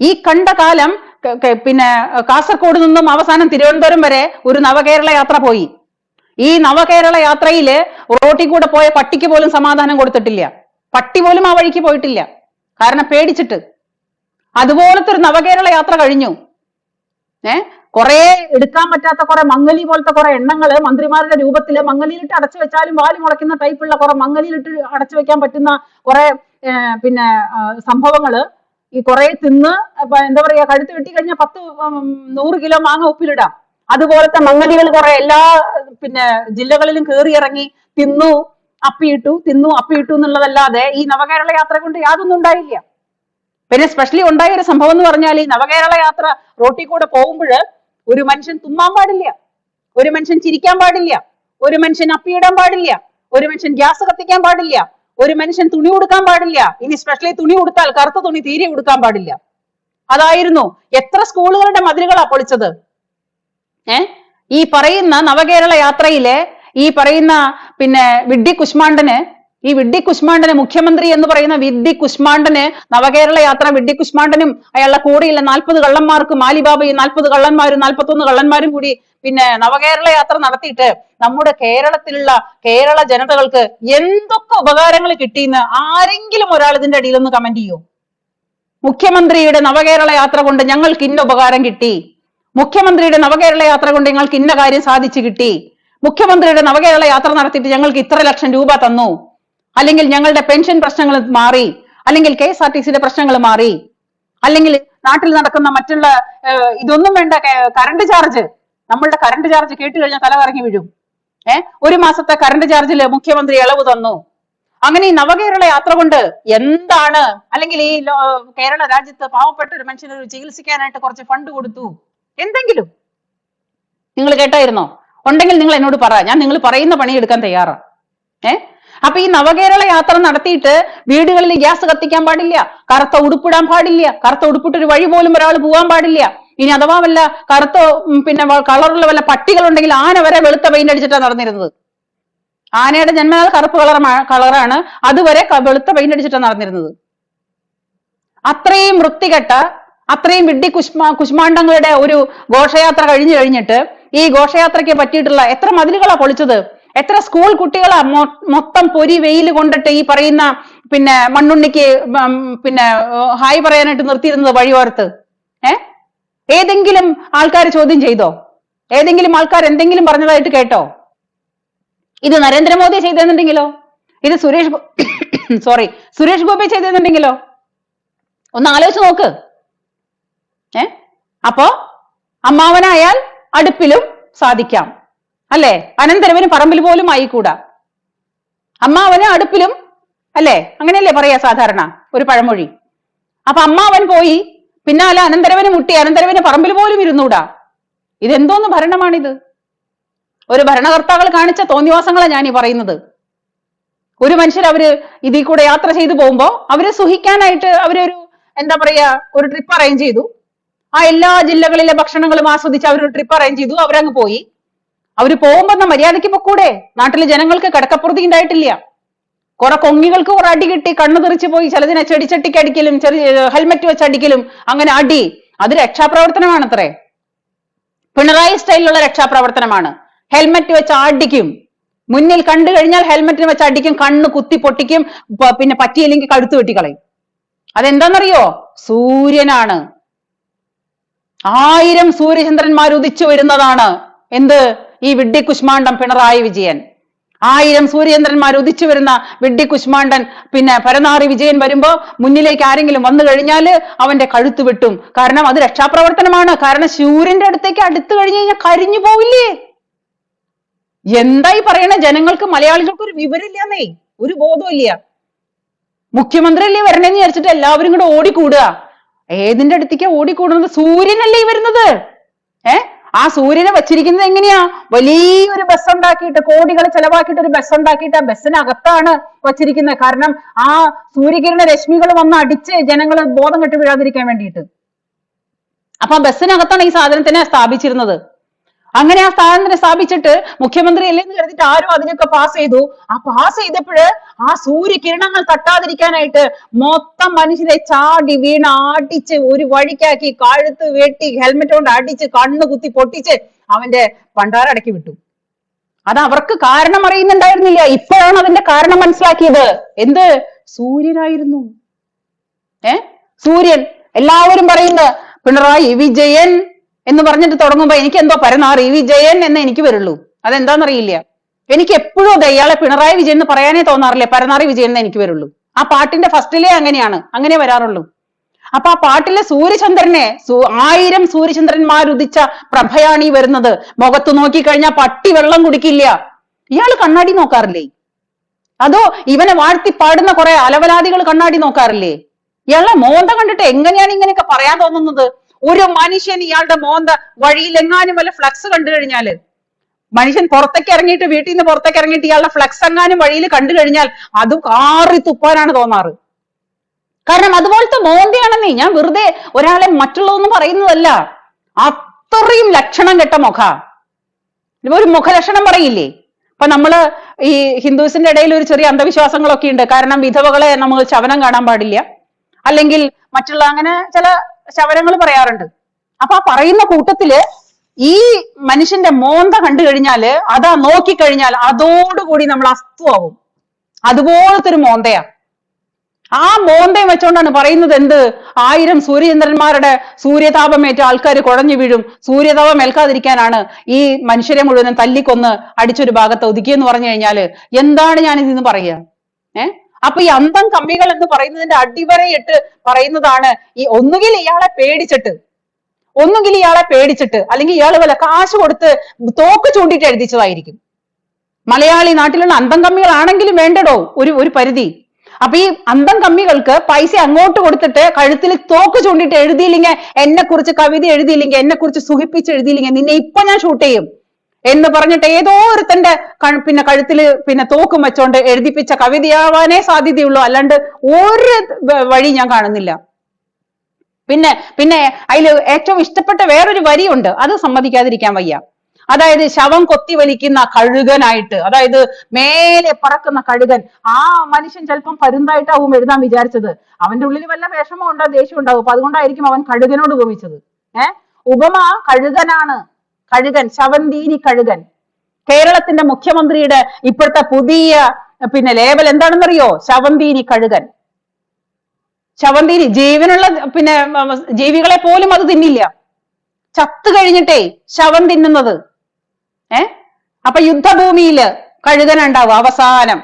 [SPEAKER 1] ഈ കണ്ട കാലം പിന്നെ കാസർഗോഡ് നിന്നും അവസാനം തിരുവനന്തപുരം വരെ ഒരു നവകേരള യാത്ര പോയി. ഈ നവകേരള യാത്രയില് റോട്ടിൽ കൂടെ പോയ പട്ടിക്ക് പോലും സമാധാനം കൊടുത്തിട്ടില്ല. പട്ടി പോലും ആ വഴിക്ക് പോയിട്ടില്ല, കാരണം പേടിച്ചിട്ട്. അതുപോലത്തെ ഒരു നവകേരള യാത്ര കഴിഞ്ഞു. കുറെ എടുക്കാൻ പറ്റാത്ത കുറെ മങ്ങലി പോലത്തെ കുറെ എണ്ണങ്ങള് മന്ത്രിമാരുടെ രൂപത്തില് മങ്ങലിയിലിട്ട് അടച്ചു വെച്ചാലും വാല് മുളയ്ക്കുന്ന ടൈപ്പുള്ള കുറെ മങ്ങലിയിലിട്ട് അടച്ചു വെക്കാൻ പറ്റുന്ന കുറെ പിന്നെ സംഭവങ്ങള് ഈ കുറെ തിന്ന് എന്താ പറയാ, കഴുത്ത് വെട്ടി കഴിഞ്ഞാൽ 100 കിലോ മാങ്ങ ഉപ്പിലിടാം. അതുപോലത്തെ മങ്ങലികൾ കുറെ എല്ലാ പിന്നെ ജില്ലകളിലും കയറി ഇറങ്ങി തിന്നു അപ്പിയിട്ടു എന്നുള്ളതല്ലാതെ ഈ നവകേരള യാത്ര കൊണ്ട് യാതൊന്നും ഉണ്ടായില്ല. പിന്നെ സ്പെഷ്യലി ഉണ്ടായ ഒരു സംഭവം എന്ന് പറഞ്ഞാൽ ഈ നവകേരള യാത്ര റോട്ടിൽ കൂടെ പോകുമ്പോൾ ഒരു മനുഷ്യൻ തുമ്മാൻ പാടില്ല, ഒരു മനുഷ്യൻ ചിരിക്കാൻ പാടില്ല, ഒരു മനുഷ്യൻ അപ്പിയിടാൻ പാടില്ല, ഒരു മനുഷ്യൻ ഗ്യാസ് കത്തിക്കാൻ പാടില്ല, ഒരു മനുഷ്യൻ തുണി ഉടുക്കാൻ പാടില്ല. ഇനി സ്പെഷ്യലി തുണി ഉടുത്താൽ കറുത്ത തുണി തീരെ ഉടുക്കാൻ പാടില്ല. അതായിരുന്നു. എത്ര സ്കൂളുകളുടെ മതിലുകളാ പൊളിച്ചത്. ഈ പറയുന്ന നവകേരള യാത്രയിലെ ഈ പറയുന്ന പിന്നെ വിഡ്ഢി കുശ്മാണ്ഡന് മുഖ്യമന്ത്രി എന്ന് പറയുന്ന വിഡ്ഢി കുശ്മാണ്ഡന് നവകേരള യാത്ര, വിഡ്ഢി കുശ്മാണ്ഡനും അയാളുടെ കൂടെയുള്ള 40 കള്ളന്മാർക്കും മാലിബാബയും 40 കള്ളന്മാരും 41 കള്ളന്മാരും കൂടി പിന്നെ നവകേരള യാത്ര നടത്തിയിട്ട് നമ്മുടെ കേരളത്തിലുള്ള കേരള ജനതകൾക്ക് എന്തൊക്കെ ഉപകാരങ്ങൾ കിട്ടിയെന്ന് ആരെങ്കിലും ഒരാൾ ഇതിന്റെ അടിയിലൊന്ന് കമന്റ് ചെയ്യൂ? മുഖ്യമന്ത്രിയുടെ നവകേരള യാത്ര കൊണ്ട് ഞങ്ങൾക്ക് ഇന്ന ഉപകാരം കിട്ടി, മുഖ്യമന്ത്രിയുടെ നവകേരള യാത്ര കൊണ്ട് ഞങ്ങൾക്ക് ഇന്ന കാര്യം സാധിച്ചു കിട്ടി, മുഖ്യമന്ത്രിയുടെ നവകേരള യാത്ര നടത്തിയിട്ട് ഞങ്ങൾക്ക് ഇത്ര ലക്ഷം രൂപ തന്നു, അല്ലെങ്കിൽ ഞങ്ങളുടെ പെൻഷൻ പ്രശ്നങ്ങൾ മാറി, അല്ലെങ്കിൽ KSRTCയുടെ പ്രശ്നങ്ങൾ മാറി, അല്ലെങ്കിൽ നാട്ടിൽ നടക്കുന്ന മറ്റുള്ള ഇതൊന്നും വേണ്ട, കറണ്ട് ചാർജ്, നമ്മളുടെ കറണ്ട് ചാർജ് കേട്ട് കഴിഞ്ഞാൽ തല കറങ്ങി വീഴും. ഒരു മാസത്തെ കറണ്ട് ചാർജിൽ മുഖ്യമന്ത്രി ഇളവ് തന്നു. അങ്ങനെ ഈ നവകേരള യാത്ര കൊണ്ട് എന്താണ്, അല്ലെങ്കിൽ ഈ കേരള രാജ്യത്ത് പാവപ്പെട്ട ഒരു മനുഷ്യന് ചികിത്സിക്കാനായിട്ട് കുറച്ച് ഫണ്ട് കൊടുത്തു, എന്തെങ്കിലും നിങ്ങൾ കേട്ടായിരുന്നോ? ഉണ്ടെങ്കിൽ നിങ്ങൾ എന്നോട് പറ, ഞാൻ നിങ്ങൾ പറയുന്ന പണിയെടുക്കാൻ തയ്യാറാ. അപ്പൊ ഈ നവകേരള യാത്ര നടത്തിയിട്ട് വീടുകളിൽ ഗ്യാസ് കത്തിക്കാൻ പാടില്ല, കറുത്ത ഉടുപ്പിടാൻ പാടില്ല, കറുത്ത ഉടുപ്പിട്ടൊരു വഴി പോലും ഒരാൾ പോകാൻ പാടില്ല. ഇനി അഥവാ വല്ല കറുത്ത പിന്നെ കളറുള്ള വല്ല പട്ടികളുണ്ടെങ്കിൽ ആന വരെ വെളുത്ത പെയിന്റ് അടിച്ചിട്ടാണ് നടന്നിരുന്നത്. ആനയുടെ ജന്മനാൾ കറുപ്പ് കളറാണ്, അതുവരെ വെളുത്ത പെയിന്റ് അടിച്ചിട്ടാണ് നടന്നിരുന്നത്. അത്രയും വൃത്തികെട്ട, അത്രയും വിഡ്ഢി കുഷ്മാണ്ഡങ്ങളുടെ ഒരു ഘോഷയാത്ര കഴിഞ്ഞിട്ട് ഈ ഘോഷയാത്രയ്ക്ക് പറ്റിയിട്ടുള്ള എത്ര മതിലുകളാ പൊളിച്ചത്, എത്ര സ്കൂൾ കുട്ടികളാ മൊത്തം പൊരി വെയിൽ കൊണ്ടിട്ട് ഈ പറയുന്ന പിന്നെ മണ്ണുണ്ണിക്ക് പിന്നെ ഹായ് പറയാനായിട്ട് നിർത്തിയിരുന്നത് വഴിയോരത്ത്. ഏതെങ്കിലും ആൾക്കാർ ചോദ്യം ചെയ്തോ? ഏതെങ്കിലും ആൾക്കാർ എന്തെങ്കിലും പറഞ്ഞതായിട്ട് കേട്ടോ? ഇത് നരേന്ദ്രമോദി ചെയ്തെന്നുണ്ടെങ്കിലോ, ഇത് സുരേഷ് ഗോപി ചെയ്തെന്നുണ്ടെങ്കിലോ? ഒന്ന് ആലോചിച്ച് നോക്ക്. അപ്പോ അമ്മാവനായാൽ അടുപ്പിലും സാധിക്കാം അല്ലേ? അനന്തരവന് പറമ്പിൽ പോലും ആയിക്കൂടാ. അമ്മാവന് അടുപ്പിലും അല്ലേ, അങ്ങനെയല്ലേ പറയാ സാധാരണ ഒരു പഴമൊഴി. അപ്പൊ അമ്മാവൻ പോയി പിന്നാലെ അനന്തരവന് മുട്ടി, അനന്തരവന് പറമ്പിൽ പോലും ഇരുന്നൂടാ. ഇതെന്തോന്ന് ഭരണമാണിത്? ഒരു ഭരണകർത്താക്കൾ കാണിച്ച തോന്നിവാസങ്ങളാണ് ഞാൻ ഈ പറയുന്നത്. ഒരു മനുഷ്യർ അവര് ഇതിൽ കൂടെ യാത്ര ചെയ്തു പോകുമ്പോ അവര് സുഖിക്കാനായിട്ട് അവരൊരു എന്താ പറയാ ഒരു ട്രിപ്പ് അറേഞ്ച് ചെയ്തു. ആ എല്ലാ ജില്ലകളിലെ ഭക്ഷണങ്ങളും ആസ്വദിച്ച് അവരൊരു ട്രിപ്പ് അറേഞ്ച് ചെയ്തു. അവരങ്ങ് പോയി. അവര് പോകുമ്പോ മര്യാദയ്ക്ക് പൊക്കൂടെ? നാട്ടിലെ ജനങ്ങൾക്ക് കിടക്കപ്പുറത്തി ഉണ്ടായിട്ടില്ല. കുറെ കൊങ്ങികൾക്ക് കുറെ അടി കിട്ടി, കണ്ണു തെറിച്ച് പോയി, ചിലതിനെ ചെടിച്ചട്ടിക്ക് അടിക്കലും ഹെൽമെറ്റ് വെച്ച് അടിക്കലും, അങ്ങനെ അടി. അത് രക്ഷാപ്രവർത്തനമാണത്രേ. പിണറായി സ്റ്റൈലിലുള്ള രക്ഷാപ്രവർത്തനമാണ്. ഹെൽമെറ്റ് വെച്ച് അടിക്കും, മുന്നിൽ കണ്ടു കഴിഞ്ഞാൽ ഹെൽമെറ്റിന് വെച്ച് അടിക്കും, കണ്ണ് കുത്തി പൊട്ടിക്കും, പിന്നെ പറ്റിയില്ലെങ്കിൽ കഴുത്ത് വെട്ടിക്കളയും. അതെന്താണെന്നറിയോ? സൂര്യനാണ്. 1000 സൂര്യചന്ദ്രന്മാർ ഉദിച്ചു വരുന്നതാണ് എന്ത്? ഈ വിഡ്ഢി കുഷ്മാണ്ഡം പിണറായി വിജയൻ. 1000 സൂര്യചന്ദ്രന്മാർ ഉദിച്ചു വരുന്ന വിഡ്ഢി കുഷ്മാണ്ഡൻ പിന്നെ പരനാറി വിജയൻ വരുമ്പോ മുന്നിലേക്ക് ആരെങ്കിലും വന്നു കഴിഞ്ഞാല് അവന്റെ കഴുത്ത് വെട്ടും. കാരണം അത് രക്ഷാപ്രവർത്തനമാണ്. കാരണം സൂര്യന്റെ അടുത്തേക്ക് അടുത്ത് കഴിഞ്ഞു കഴിഞ്ഞാൽ കരിഞ്ഞു പോവില്ലേ? എന്തായി പറയണ? ജനങ്ങൾക്ക്, മലയാളികൾക്ക് ഒരു വിവരമില്ലാന്നേ, ഒരു ബോധമില്ല. മുഖ്യമന്ത്രി അല്ലേ വരണേന്ന് വിചാരിച്ചിട്ട് എല്ലാവരും കൂടെ ഓടിക്കൂടുക. ഏതിന്റെ അടുത്തേക്കാ ഓടിക്കൂടുന്നത്? സൂര്യനല്ലേ വരുന്നത്. ആ സൂര്യനെ വെച്ചിരിക്കുന്നത് എങ്ങനെയാ? വലിയൊരു ബസ് ഉണ്ടാക്കിയിട്ട്, കോടികൾ ചെലവാക്കിയിട്ട് ഒരു ബസ് ഉണ്ടാക്കിയിട്ട് ആ ബസ്സിനകത്താണ് വച്ചിരിക്കുന്നത്. കാരണം ആ സൂര്യകിരണ രശ്മികൾ വന്ന് അടിച്ച് ജനങ്ങൾ ബോധം കെട്ട് വീഴാതിരിക്കാൻ വേണ്ടിയിട്ട്. അപ്പൊ ആ ബസ്സിനകത്താണ് ഈ സാധനത്തിനെ സ്ഥാപിച്ചിരുന്നത്. അങ്ങനെ ആ സ്ഥാനത്തിനെ സ്ഥാപിച്ചിട്ട് മുഖ്യമന്ത്രി അല്ലേന്ന് കരുതിയിട്ട് ആരും അതിനൊക്കെ പാസ് ചെയ്തു. ആ പാസ് ചെയ്തപ്പോഴ് ആ സൂര്യകിരണങ്ങൾ തട്ടാതിരിക്കാനായിട്ട് മൊത്തം മനുഷ്യരെ ചാടി വീണ് അടിച്ച് ഒരു വഴിക്കാക്കി, കഴുത്ത് വെട്ടി, ഹെൽമെറ്റ് കൊണ്ട് അടിച്ച്, കണ്ണ് കുത്തി പൊട്ടിച്ച് അവന്റെ പണ്ടാരടക്കി വിട്ടു. അത് അവർക്ക് കാരണം അറിയുന്നുണ്ടായിരുന്നില്ല. ഇപ്പോഴാണ് അതിന്റെ കാരണം മനസ്സിലാക്കിയത്. എന്ത്? സൂര്യനായിരുന്നു. സൂര്യൻ. എല്ലാവരും പറയുന്നത് പിണറായി വിജയൻ എന്ന് പറഞ്ഞിട്ട് തുടങ്ങുമ്പോ എനിക്ക് എന്തോ പരനാറി വിജയൻ എന്ന് എനിക്ക് വരുള്ളൂ. അതെന്താന്നറിയില്ല. എനിക്ക് എപ്പോഴും അതെ ഇയാളെ പിണറായി വിജയൻ എന്ന് പറയാനേ തോന്നാറില്ല, പരനാറി വിജയൻ എന്ന് എനിക്ക് വരുള്ളൂ. ആ പാട്ടിന്റെ ഫസ്റ്റിലേ അങ്ങനെയാണ്, അങ്ങനെ വരാറുള്ളൂ. അപ്പൊ ആ പാട്ടിലെ സൂര്യചന്ദ്രനെ 1000 സൂര്യചന്ദ്രന്മാരുദിച്ച പ്രഭയാണ് ഈ വരുന്നത്. മുഖത്ത് നോക്കിക്കഴിഞ്ഞാൽ പട്ടി വെള്ളം കുടിക്കില്ല. ഇയാള് കണ്ണാടി നോക്കാറില്ലേ? അതോ ഇവനെ വാഴ്ത്തി പാടുന്ന കുറെ അലവലാദികൾ കണ്ണാടി നോക്കാറില്ലേ? ഇയാളുടെ മോന്ത കണ്ടിട്ട് എങ്ങനെയാണ് ഇങ്ങനെയൊക്കെ പറയാൻ തോന്നുന്നത്? ഒരു മനുഷ്യൻ ഇയാളുടെ മോന്ത വഴിയിൽ എങ്ങാനും വല്ല ഫ്ലക്സ് കണ്ടു കഴിഞ്ഞാല്, മനുഷ്യൻ പുറത്തേക്ക് ഇറങ്ങിയിട്ട്, വീട്ടിൽ നിന്ന് പുറത്തേക്ക് ഇറങ്ങിയിട്ട് ഇയാളുടെ ഫ്ലക്സ് എങ്ങാനും വഴിയിൽ കണ്ടു കഴിഞ്ഞാൽ അത് കാറി തുപ്പാനാണ് തോന്നാറ്. കാരണം അതുപോലത്തെ മോന്തയാണെന്നേ. ഞാൻ വെറുതെ ഒരാളെ മറ്റുള്ളതൊന്നും പറയുന്നതല്ല. അത്രയും ലക്ഷണം കെട്ട മുഖ. ഒരു മുഖലക്ഷണം പറയില്ലേ? ഇപ്പൊ നമ്മള് ഈ ഹിന്ദുസിന്റെ ഇടയിൽ ഒരു ചെറിയ അന്ധവിശ്വാസങ്ങളൊക്കെ ഉണ്ട്. കാരണം വിധവകളെ നമ്മൾ ശവനം കാണാൻ പാടില്ല, അല്ലെങ്കിൽ മറ്റുള്ള അങ്ങനെ ചില ശവനങ്ങൾ പറയാറുണ്ട്. അപ്പൊ ആ പറയുന്ന കൂട്ടത്തില് ഈ മനുഷ്യന്റെ മോന്ത കണ്ടു കഴിഞ്ഞാല്, അതാ നോക്കിക്കഴിഞ്ഞാൽ അതോടുകൂടി നമ്മൾ അസ്തുവാകും. അതുപോലത്തെ ഒരു മോന്തയാ. ആ മോന്തയും വെച്ചോണ്ടാണ് പറയുന്നത് എന്ത് 1000 സൂര്യചന്ദ്രന്മാരുടെ സൂര്യതാപമേറ്റ ആൾക്കാർ കുഴഞ്ഞു വീഴും, സൂര്യതാപം ഏൽക്കാതിരിക്കാനാണ് ഈ മനുഷ്യരെ മുഴുവനും തല്ലിക്കൊന്ന് അടിച്ചൊരു ഭാഗത്ത് ഒതുക്കിയെന്ന് പറഞ്ഞു കഴിഞ്ഞാല് എന്താണ് ഞാൻ ഇതിന്ന് പറയുക? അപ്പൊ ഈ അന്തം കമ്മികൾ എന്ന് പറയുന്നതിന്റെ അടിവരയിട്ട് പറയുന്നതാണ് ഈ ഒന്നുകിൽ ഇയാളെ പേടിച്ചിട്ട് അല്ലെങ്കിൽ ഇയാൾ വല്ല കാശ് കൊടുത്ത് തോക്ക് ചൂണ്ടിട്ട് എഴുതിച്ചതായിരിക്കും. മലയാളി നാട്ടിലുള്ള അന്തം കമ്മികളാണെങ്കിലും വേണ്ടടോ ഒരു പരിധി. അപ്പൊ ഈ അന്തം കമ്മികൾക്ക് പൈസ അങ്ങോട്ട് കൊടുത്തിട്ട് കഴുത്തിൽ തോക്ക് ചൂണ്ടിട്ട് എഴുതിയില്ലെങ്കിൽ, എന്നെ കുറിച്ച് കവിത എഴുതിയില്ലെങ്കിൽ, എന്നെ കുറിച്ച് സുഖിപ്പിച്ച് എഴുതിയില്ലെങ്കിൽ നിന്നെ ഇപ്പൊ ഞാൻ ഷൂട്ട് ചെയ്യും എന്ന് പറഞ്ഞിട്ട് ഏതോ ഒരുത്തന്റെ കഴുത്തിൽ തോക്കും വെച്ചോണ്ട് എഴുതിപ്പിച്ച കവിതയാവാനേ സാധ്യതയുള്ളൂ, അല്ലാണ്ട് ഒരു വഴി ഞാൻ കാണുന്നില്ല. പിന്നെ അതിൽ ഏറ്റവും ഇഷ്ടപ്പെട്ട വേറൊരു വരിയുണ്ട്, അത് സമ്മതിക്കാതിരിക്കാൻ വയ്യ. അതായത് ശവം കൊത്തി വലിക്കുന്ന കഴുകനായിട്ട്, അതായത് മേലെ പറക്കുന്ന കഴുകൻ. ആ മനുഷ്യൻ ചിലപ്പം പരുന്തായിട്ടാവും എഴുതാൻ വിചാരിച്ചത്. അവന്റെ ഉള്ളിൽ വല്ല വിഷമം ഉണ്ടോ, ദേഷ്യം ഉണ്ടാവും. അപ്പൊ അതുകൊണ്ടായിരിക്കും അവൻ കഴുകനോട് ഉപമിച്ചത്. ഉപമ കഴുകനാണ്. കഴുകൻ, ശവന്തീനി കഴുകൻ. കേരളത്തിന്റെ മുഖ്യമന്ത്രിയുടെ ഇപ്പോഴത്തെ പുതിയ ലേബൽ എന്താണെന്നറിയോ? ശവന്തീനി കഴുകൻ. ശവന്തീനി ജീവനുള്ള ജീവികളെ പോലും അത് തിന്നില്ല, ചത്തു കഴിഞ്ഞിട്ടേ ശവം തിന്നുന്നത്. അപ്പൊ യുദ്ധഭൂമിയില് കഴുകൻ ഉണ്ടാവും അവസാനം.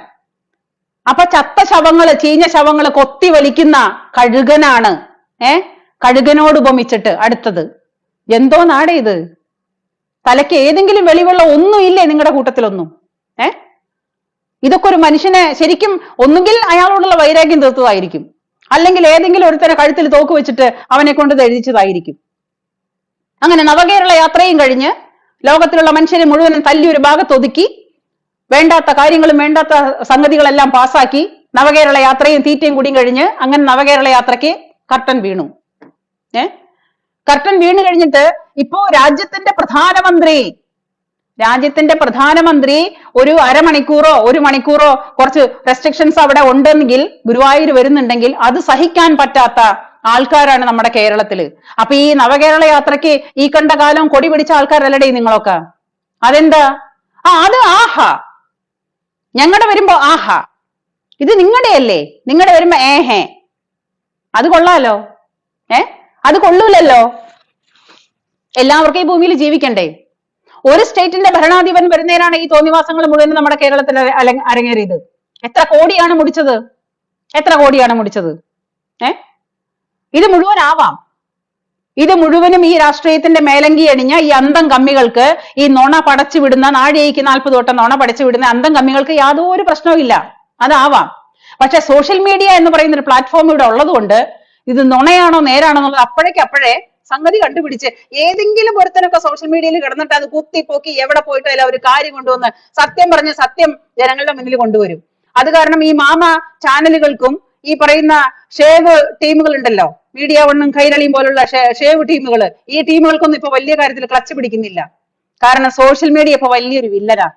[SPEAKER 1] അപ്പൊ ചത്ത ശവങ്ങള്, ചീഞ്ഞ ശവങ്ങള് കൊത്തി വലിക്കുന്ന കഴുകനാണ്. കഴുകനോട് ഉപമിച്ചിട്ട് അടുത്തത്. എന്തോ നാടേ ഇത്? തലയ്ക്ക് ഏതെങ്കിലും വെളിവുള്ള ഒന്നും ഇല്ലേ നിങ്ങളുടെ കൂട്ടത്തിലൊന്നും? ഇതൊക്കെ ഒരു മനുഷ്യനെ ശരിക്കും ഒന്നുകിൽ അയാളോടുള്ള വൈരാഗ്യം തീർത്തതായിരിക്കും, അല്ലെങ്കിൽ ഏതെങ്കിലും ഒരുത്തനെ കഴുത്തിൽ തോക്ക് വെച്ചിട്ട് അവനെ കൊണ്ട് എഴുതിച്ചതായിരിക്കും. അങ്ങനെ നവകേരള യാത്രയും കഴിഞ്ഞ് ലോകത്തിലുള്ള മനുഷ്യരെ മുഴുവനും തല്ലി ഒരു ഭാഗത്തൊതുക്കി, വേണ്ടാത്ത കാര്യങ്ങളും വേണ്ടാത്ത സംഗതികളെല്ലാം പാസാക്കി, നവകേരള യാത്രയും തീറ്റയും കൂടിയും കഴിഞ്ഞ് അങ്ങനെ നവകേരള യാത്രയ്ക്ക് കർട്ടൻ വീണു. കർട്ടൻ വീണ് കഴിഞ്ഞിട്ട് ഇപ്പോ രാജ്യത്തിന്റെ പ്രധാനമന്ത്രി ഒരു അരമണിക്കൂറോ ഒരു മണിക്കൂറോ കുറച്ച് റെസ്ട്രിക്ഷൻസ് അവിടെ ഉണ്ടെങ്കിൽ, ഗുരുവായൂർ വരുന്നുണ്ടെങ്കിൽ അത് സഹിക്കാൻ പറ്റാത്ത ആൾക്കാരാണ് നമ്മുടെ കേരളത്തില്. അപ്പൊ ഈ നവകേരള യാത്രയ്ക്ക് ഈ കണ്ട കാലം കൊടി പിടിച്ച ആൾക്കാരല്ലടേ നിങ്ങളൊക്കെ. അതെന്താ? അത് ആഹാ, ഞങ്ങളുടെ വരുമ്പോ ആഹാ, ഇത് നിങ്ങളുടെ അല്ലേ, നിങ്ങളുടെ വരുമ്പോ ഏഹേ. അത് കൊള്ളാലോ? അത് കൊള്ളൂലല്ലോ. എല്ലാവർക്കും ഈ ഭൂമിയിൽ ജീവിക്കണ്ടേ? ഒരു സ്റ്റേറ്റിന്റെ ഭരണാധിപൻ വരുന്നതിനാണ് ഈ തോന്നിവാസങ്ങൾ മുഴുവൻ നമ്മുടെ കേരളത്തിൽ അരങ്ങേറിയത്. എത്ര കോടിയാണ് മുടിച്ചത്? ഇത് മുഴുവനാവാം. ഇത് മുഴുവനും ഈ രാഷ്ട്രീയത്തിന്റെ മേലങ്കി അണിഞ്ഞ ഈ അന്തം കമ്മികൾക്ക്, ഈ നുണ പടച്ചു വിടുന്ന, നാഴികയ്ക്ക് 40 വട്ടം നുണ പടച്ചു വിടുന്ന അന്തം കമ്മികൾക്ക് യാതൊരു പ്രശ്നവും ഇല്ല, അതാവാം. പക്ഷെ സോഷ്യൽ മീഡിയ എന്ന് പറയുന്ന ഒരു പ്ലാറ്റ്ഫോം ഇവിടെ ഉള്ളതുകൊണ്ട് ഇത് നുണയാണോ നേരാണോ എന്നുള്ളത് അപ്പോഴേ സംഗതി കണ്ടുപിടിച്ച് ഏതെങ്കിലും ഒരുത്തനൊക്കെ സോഷ്യൽ മീഡിയയിൽ കിടന്നിട്ട് അത് കുത്തിപ്പൊക്കി എവിടെ പോയിട്ടല്ല ഒരു കാര്യം കൊണ്ടുവന്ന് സത്യം ജനങ്ങളുടെ മുന്നിൽ കൊണ്ടുവരും. അത് കാരണം ഈ മാമ ചാനലുകൾക്കും ഈ പറയുന്ന ഷേവ് ടീമുകൾ ഉണ്ടല്ലോ, മീഡിയ വണ്ണും കൈരളിയും പോലുള്ള ഷേവ് ടീമുകൾ, ഈ ടീമുകൾക്കൊന്നും ഇപ്പൊ വലിയ കാര്യത്തിൽ ക്ലച്ച് പിടിക്കുന്നില്ല. കാരണം സോഷ്യൽ മീഡിയ ഇപ്പൊ വലിയൊരു വില്ലനാ.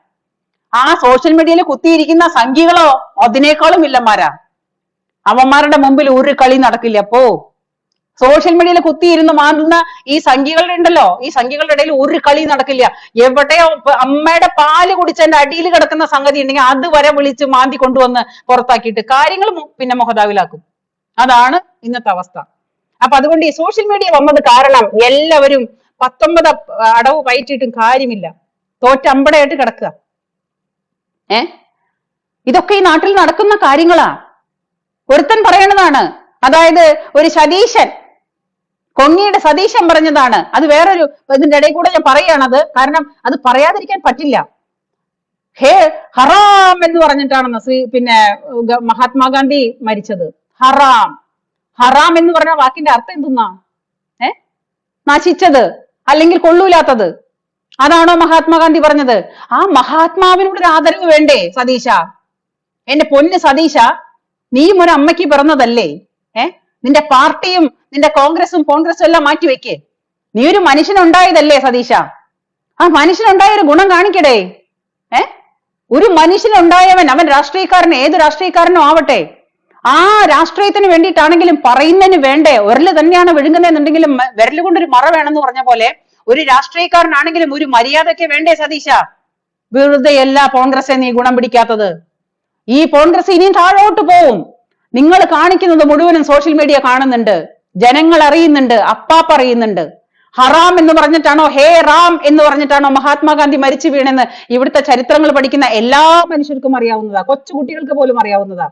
[SPEAKER 1] ആ സോഷ്യൽ മീഡിയയിൽ കുത്തിയിരിക്കുന്ന സംഖ്യകളോ അതിനേക്കാളും വില്ലന്മാരാ. അവന്മാരുടെ മുമ്പിൽ ഒരു കളി നടക്കില്ല. അപ്പോ സോഷ്യൽ മീഡിയയിൽ കുത്തിയിരുന്ന് മാറുന്ന ഈ സംഖ്യകളുടെ ഉണ്ടല്ലോ, ഈ സംഖ്യകളുടെ ഇടയിൽ ഒരു കളി നടക്കില്ല. എവിടെയോ അമ്മയുടെ പാല് കുടിച്ചതിന്റെ അടിയിൽ കിടക്കുന്ന സംഗതി ഉണ്ടെങ്കിൽ അത് വരെ വിളിച്ച് മാന്തി കൊണ്ടുവന്ന് പുറത്താക്കിയിട്ട് കാര്യങ്ങൾ മുഖതാവിലാക്കും. അതാണ് ഇന്നത്തെ അവസ്ഥ. അപ്പൊ അതുകൊണ്ട് ഈ സോഷ്യൽ മീഡിയ വന്നത് കാരണം എല്ലാവരും 19 അടവ് പയറ്റിയിട്ടും കാര്യമില്ല, തോറ്റമ്പടയായിട്ട് കിടക്കുക. ഇതൊക്കെ ഈ നാട്ടിൽ നടക്കുന്ന കാര്യങ്ങളാ. ഒരുത്തൻ പറയണതാണ്. അതായത് ഒരു സതീശൻ, കൊങ്ങിയുടെ സതീശൻ പറഞ്ഞതാണ്. അത് വേറൊരു ഇതിന്റെ ഇടയിൽ കൂടെ ഞാൻ പറയുകയാണത്, കാരണം അത് പറയാതിരിക്കാൻ പറ്റില്ല. ഹറാം എന്ന് പറഞ്ഞിട്ടാണെന്ന് മഹാത്മാഗാന്ധി മരിച്ചത്. ഹറാം എന്ന് പറഞ്ഞ വാക്കിന്റെ അർത്ഥം എന്തെന്നാ? നശിച്ചത് അല്ലെങ്കിൽ കൊള്ളൂലാത്തത്. അതാണോ മഹാത്മാഗാന്ധി പറഞ്ഞത്? ആ മഹാത്മാവിനോട് ഒരു ആദരവ് വേണ്ടേ സതീശ? എന്റെ പൊന്ന് സതീശ, നീയും ഒരു അമ്മയ്ക്ക് പിറന്നതല്ലേ? നിന്റെ പാർട്ടിയും നിന്റെ കോൺഗ്രസും എല്ലാം മാറ്റിവെക്കേ. നീ ഒരു മനുഷ്യനുണ്ടായതല്ലേ സതീശ? ആ മനുഷ്യനുണ്ടായ ഒരു ഗുണം കാണിക്കടേ. ഒരു മനുഷ്യനുണ്ടായവൻ, അവൻ രാഷ്ട്രീയക്കാരൻ, ഏത് രാഷ്ട്രീയക്കാരനും ആവട്ടെ, ആ രാഷ്ട്രീയത്തിന് വേണ്ടിയിട്ടാണെങ്കിലും പറയുന്നതിന് വേണ്ടേ. ഒരല് തന്നെയാണ് വിഴുങ്ങുന്നതെന്നുണ്ടെങ്കിലും വിരല് കൊണ്ടൊരു മറ വേണമെന്ന് പറഞ്ഞ പോലെ ഒരു രാഷ്ട്രീയക്കാരനാണെങ്കിലും ഒരു മര്യാദയ്ക്ക് വേണ്ടേ സതീശ? വെറുതെ എല്ലാ കോൺഗ്രസെ നീ ഗുണം പിടിക്കാത്തത്. ഈ കോൺഗ്രസ് ഇനിയും താഴോട്ട് പോവും. നിങ്ങൾ കാണിക്കുന്നത് മുഴുവനും സോഷ്യൽ മീഡിയ കാണുന്നുണ്ട്, ജനങ്ങൾ അറിയുന്നുണ്ട്, അപ്പാപ്പ അറിയുന്നുണ്ട്. ഹറാം എന്ന് പറഞ്ഞിട്ടാണോ, ഹേ റാം എന്ന് പറഞ്ഞിട്ടാണോ മഹാത്മാഗാന്ധി മരിച്ചു വീണെന്ന് ഇവിടുത്തെ ചരിത്രങ്ങൾ പഠിക്കുന്ന എല്ലാ മനുഷ്യർക്കും അറിയാവുന്നതാ, കൊച്ചുകുട്ടികൾക്ക് പോലും അറിയാവുന്നതാ.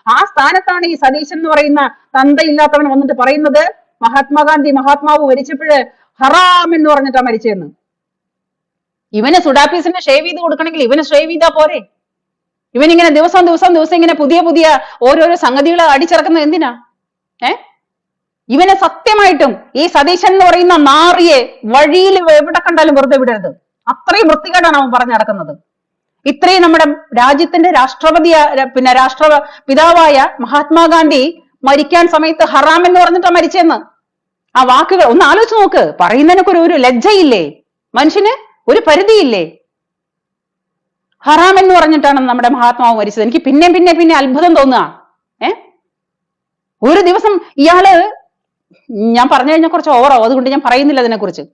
[SPEAKER 1] ആ സ്ഥാനത്താണ് ഈ സതീശൻ എന്ന് പറയുന്ന തന്തയില്ലാത്തവൻ വന്നിട്ട് പറയുന്നത് മഹാത്മാഗാന്ധി മഹാത്മാവ് മരിച്ചപ്പോഴ് ഹറാം എന്ന് പറഞ്ഞിട്ടാ മരിച്ചതെന്ന്. ഇവന് സുഡാപ്പീസിനെ ഷേവ് ചെയ്ത് കൊടുക്കണമെങ്കിൽ ഇവന് ഷേവ് ചെയ്താ പോരെ? ഇവനിങ്ങനെ ദിവസം ഇങ്ങനെ പുതിയ പുതിയ ഓരോരോ സംഗതികൾ അടിച്ചിറക്കുന്നത് എന്തിനാ? ഇവനെ സത്യമായിട്ടും ഈ സതീശൻ എന്ന് പറയുന്ന നാറിയെ വഴിയിൽ എവിടെ കണ്ടാലും വെറുതെ വിടരുത്. അത്രയും വൃത്തികേടാണ് അവൻ പറഞ്ഞു നടക്കുന്നത്. ഇത്രയും നമ്മുടെ രാജ്യത്തിന്റെ രാഷ്ട്ര പിതാവായ മഹാത്മാഗാന്ധി മരിക്കാൻ സമയത്ത് ഹറാം എന്ന് പറഞ്ഞിട്ടാ മരിച്ചെന്ന്. ആ വാക്കുകൾ ഒന്ന് ആലോചിച്ച് നോക്ക്. പറയുന്നതിനൊക്കെ ഒരു ലജ്ജയില്ലേ മനുഷ്യന്? ഒരു പരിധിയില്ലേ? ഹറാം എന്ന് പറഞ്ഞിട്ടാണ് നമ്മുടെ മഹാത്മാവ് മരിച്ചത്. എനിക്ക് പിന്നെ അത്ഭുതം തോന്നുക. ഒരു ദിവസം ഇയാള്, ഞാൻ പറഞ്ഞു കഴിഞ്ഞാൽ കുറച്ച് ഓവറാവും, അതുകൊണ്ട് ഞാൻ പറയുന്നില്ല അതിനെക്കുറിച്ച്.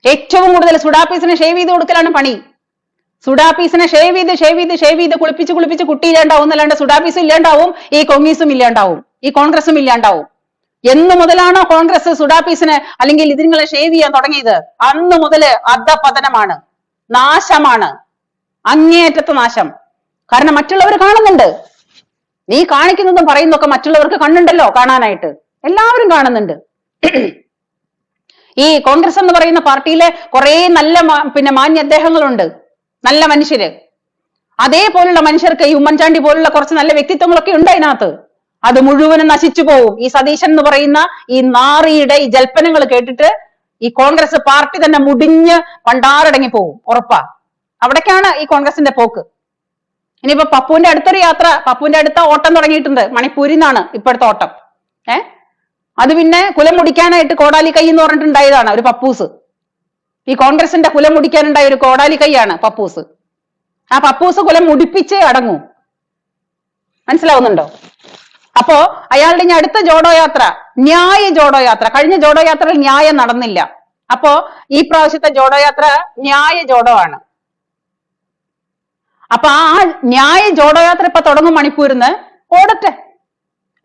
[SPEAKER 1] ഏറ്റവും കൂടുതൽ സുഡാപ്പീസിനെ ഷേവ് ചെയ്ത് കൊടുക്കലാണ് പണി. സുഡാപ്പീസിനെ ഷേവ് ചെയ്ത് കുളിപ്പിച്ച് കുട്ടി ഇല്ലാണ്ടാവും എന്നല്ലാണ്ട് സുഡാപ്പീസും ഇല്ലാണ്ടാവും, ഈ കോൺഗ്രസും ഇല്ലാണ്ടാവും, ഈ കോൺഗ്രസും ഇല്ലാണ്ടാവും. എന്ന് മുതലാണോ കോൺഗ്രസ് സുഡാപ്പീസിന് അല്ലെങ്കിൽ ഇതിങ്ങളെ ഷേവ് ചെയ്യാൻ തുടങ്ങിയത്, അന്ന് മുതല് അധപതനമാണ്, നാശമാണ്, അങ്ങേയറ്റത്തെ നാശം. കാരണം മറ്റുള്ളവർ കാണുന്നുണ്ട്. നീ കാണിക്കുന്നതും പറയുന്നതൊക്കെ മറ്റുള്ളവർക്ക് കണ്ണുണ്ടല്ലോ കാണാനായിട്ട്, എല്ലാവരും കാണുന്നുണ്ട്. ഈ കോൺഗ്രസ് എന്ന് പറയുന്ന പാർട്ടിയിലെ കുറെ നല്ല മാന്യ അദ്ദേഹങ്ങളുണ്ട്, നല്ല മനുഷ്യര്. അതേപോലുള്ള മനുഷ്യർക്ക് ഈ ഉമ്മൻചാണ്ടി പോലുള്ള കുറച്ച് നല്ല വ്യക്തിത്വങ്ങളൊക്കെ ഉണ്ട് അതിനകത്ത്. അത് മുഴുവനും നശിച്ചു പോവും. ഈ സതീശൻ എന്ന് പറയുന്ന ഈ നാറിയുടെ ഈ ജൽപ്പനങ്ങൾ കേട്ടിട്ട് ഈ കോൺഗ്രസ് പാർട്ടി തന്നെ മുടിഞ്ഞ് പണ്ടാറടങ്ങി പോവും, ഉറപ്പാ. അവിടേക്കാണ് ഈ കോൺഗ്രസിന്റെ പോക്ക്. ഇനിയിപ്പോ പപ്പുവിന്റെ അടുത്തൊരു യാത്ര, പപ്പുവിന്റെ അടുത്ത ഓട്ടം തുടങ്ങിയിട്ടുണ്ട്, മണിപ്പൂരിൽ നിന്നാണ് ഇപ്പോഴത്തെ ഓട്ടം. അത് പിന്നെ കുലം മുടിക്കാനായിട്ട് കോടാലി കൈ എന്ന് പറഞ്ഞിട്ടുണ്ടായതാണ് ഒരു പപ്പൂസ്. ഈ കോൺഗ്രസിന്റെ കുലം മുടിക്കാനുണ്ടായ ഒരു കോടാലി കൈയാണ് പപ്പൂസ്. ആ പപ്പൂസ് കുലം മുടിപ്പിച്ചേ അടങ്ങൂ. മനസ്സിലാവുന്നുണ്ടോ? അപ്പോ അയാളുടെ ഇനി അടുത്ത ജോഡോ യാത്ര ന്യായ ജോഡോ യാത്ര. കഴിഞ്ഞ ജോഡോ യാത്രയിൽ ന്യായം നടന്നില്ല. അപ്പോ ഈ പ്രാവശ്യത്തെ ജോഡോ യാത്ര ന്യായ ജോഡോ ആണ്. അപ്പൊ ആ ന്യായ ജോഡോ യാത്ര ഇപ്പൊ തുടങ്ങും മണിപ്പൂരിന്ന്. ഓടട്ടെ,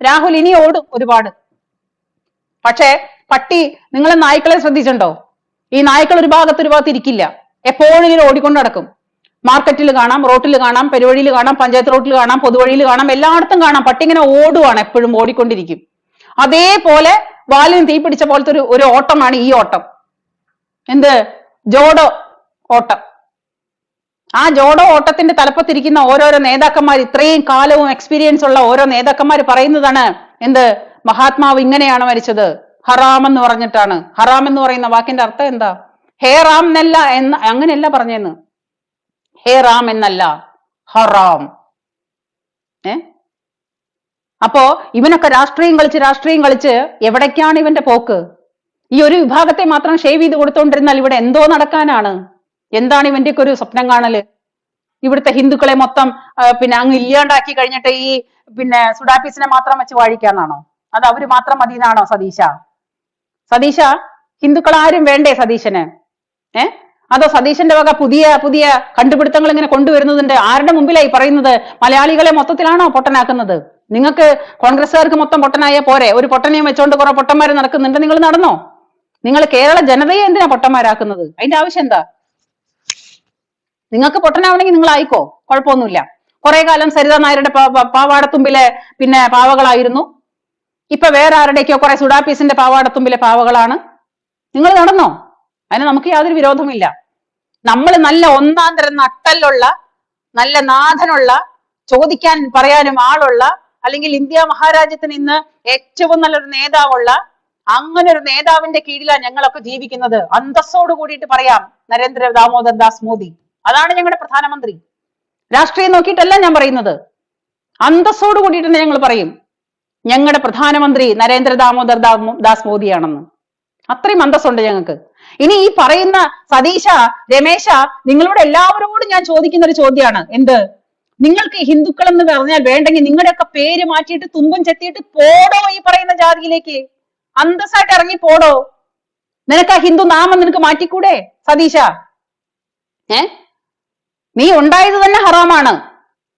[SPEAKER 1] രാഹുൽ ഇനി ഓടും ഒരുപാട്. പക്ഷേ പട്ടി, നിങ്ങൾ നായ്ക്കളെ ശ്രദ്ധിച്ചിട്ടുണ്ടോ? ഈ നായ്ക്കൾ ഒരു ഭാഗത്ത് ഇരിക്കില്ല, എപ്പോഴും ഇങ്ങനെ ഓടിക്കൊണ്ട് നടക്കും. മാർക്കറ്റിൽ കാണാം, റോട്ടിൽ കാണാം, പെരുവഴിയിൽ കാണാം, പഞ്ചായത്ത് റോട്ടിൽ കാണാം, പൊതുവഴിയിൽ കാണാം, എല്ലായിടത്തും കാണാം. പട്ടി ഇങ്ങനെ ഓടുവാണ്, എപ്പോഴും ഓടിക്കൊണ്ടിരിക്കും. അതേപോലെ വാലിന് തീ പിടിച്ച പോലത്തെ ഒരു ഓട്ടമാണ് ഈ ഓട്ടം. എന്ത്? ജോഡോ ഓട്ടം. ആ ജോഡോ ഓട്ടത്തിന്റെ തലപ്പത്തിരിക്കുന്ന ഓരോരോ നേതാക്കന്മാർ, ഇത്രയും കാലവും എക്സ്പീരിയൻസ് ഉള്ള ഓരോ നേതാക്കന്മാർ പറയുന്നതാണ് എന്ത്? മഹാത്മാവ് ഇങ്ങനെയാണ് മരിച്ചത്, ഹറാം എന്ന് പറഞ്ഞിട്ടാണ്. ഹറാം എന്ന് പറയുന്ന വാക്കിന്റെ അർത്ഥം എന്താ? ഹേ റാം എന്നല്ല, അങ്ങനെയല്ല പറഞ്ഞെന്ന്. ഹേ റാം എന്നല്ല, ഹറാം. അപ്പോ ഇവനൊക്കെ രാഷ്ട്രീയം കളിച്ച് എവിടേക്കാണ് ഇവന്റെ പോക്ക്? ഈ ഒരു വിഭാഗത്തെ മാത്രം ഷേവ് ചെയ്ത് കൊടുത്തോണ്ടിരുന്നാൽ ഇവിടെ എന്തോ നടക്കാനാണ്? എന്താണ് ഇവന്റെയൊക്കെ ഒരു സ്വപ്നം കാണല്? ഇവിടുത്തെ ഹിന്ദുക്കളെ മൊത്തം അങ്ങ് ഇല്ലാണ്ടാക്കി കഴിഞ്ഞിട്ട് ഈ സുഡാപ്പീസിനെ മാത്രം വെച്ച് വാഴിക്കാന്നാണോ? അത് അവര് മാത്രം മതി എന്നാണോ സതീശ? ഹിന്ദുക്കൾ ആരും വേണ്ടേ സതീശന്? അതോ സതീശന്റെ വക പുതിയ പുതിയ കണ്ടുപിടുത്തങ്ങൾ ഇങ്ങനെ കൊണ്ടുവരുന്നതുണ്ട്? ആരുടെ മുമ്പിലായി പറയുന്നത്? മലയാളികളെ മൊത്തത്തിലാണോ പൊട്ടനാക്കുന്നത്? നിങ്ങൾക്ക് കോൺഗ്രസ്സുകാർക്ക് മൊത്തം പൊട്ടനായ പോരെ? ഒരു പൊട്ടനെയും വെച്ചോണ്ട് കുറെ പൊട്ടന്മാര് നടക്കുന്നുണ്ട്, നിങ്ങൾ നടന്നോ? നിങ്ങൾ കേരള ജനതയെ എന്തിനാ പൊട്ടന്മാരാക്കുന്നത്? അതിന്റെ ആവശ്യം എന്താ? നിങ്ങൾക്ക് പൊട്ടനാവണമെങ്കിൽ നിങ്ങൾ ആയിക്കോ, കുഴപ്പമൊന്നുമില്ല. കുറെ കാലം സരിത നായരുടെ പാവാടത്തുമ്പിലെ പാവകളായിരുന്നു. ഇപ്പൊ വേറെ ആരുടെയൊക്കെയോ കുറെ സുഡാപ്പീസിന്റെ പാവാടത്തുമ്പിലെ പാവകളാണ്. നിങ്ങൾ നടന്നോ? അതിന് നമുക്ക് യാതൊരു വിരോധമില്ല. നമ്മൾ നല്ല ഒന്നാം തരം നട്ടലുള്ള, നല്ല നാഥനുള്ള, ചോദിക്കാൻ പറയാനും ആളുള്ള, അല്ലെങ്കിൽ ഇന്ത്യ മഹാരാജ്യത്തിന് ഇന്ന് ഏറ്റവും നല്ലൊരു നേതാവുള്ള അങ്ങനെ ഒരു നേതാവിന്റെ കീഴിലാണ് ഞങ്ങളൊക്കെ ജീവിക്കുന്നത്. അന്തസ്സോട് കൂടിയിട്ട് പറയാം, നരേന്ദ്ര ദാമോദർ ദാസ് മോദി അതാണ് ഞങ്ങളുടെ പ്രധാനമന്ത്രി. രാഷ്ട്രീയം നോക്കിയിട്ടല്ല ഞാൻ പറയുന്നത്, അന്തസ്സോട് കൂടിയിട്ട് ഞങ്ങൾ പറയും ഞങ്ങളുടെ പ്രധാനമന്ത്രി നരേന്ദ്ര ദാമോദർ ദാസ് മോദിയാണെന്ന്. അത്രയും അന്തസ്സുണ്ട് ഞങ്ങൾക്ക്. ഇനി ഈ പറയുന്ന സതീശ, രമേശ, നിങ്ങളോട് എല്ലാവരോടും ഞാൻ ചോദിക്കുന്ന ഒരു ചോദ്യമാണ്. എന്ത്? നിങ്ങൾക്ക് ഹിന്ദുക്കൾ എന്ന് പറഞ്ഞാൽ വേണ്ടെങ്കിൽ നിങ്ങളുടെയൊക്കെ പേര് മാറ്റിയിട്ട് തുമ്പും ചെത്തിയിട്ട് പോടോ ഈ പറയുന്ന ജാതിയിലേക്ക്. അന്തസ്സായിട്ട് ഇറങ്ങി പോടോ. നിനക്ക് ആ ഹിന്ദു നാമം നിനക്ക് മാറ്റിക്കൂടെ സതീശ? നീ ഉണ്ടായത് തന്നെ ഹറാമാണ്,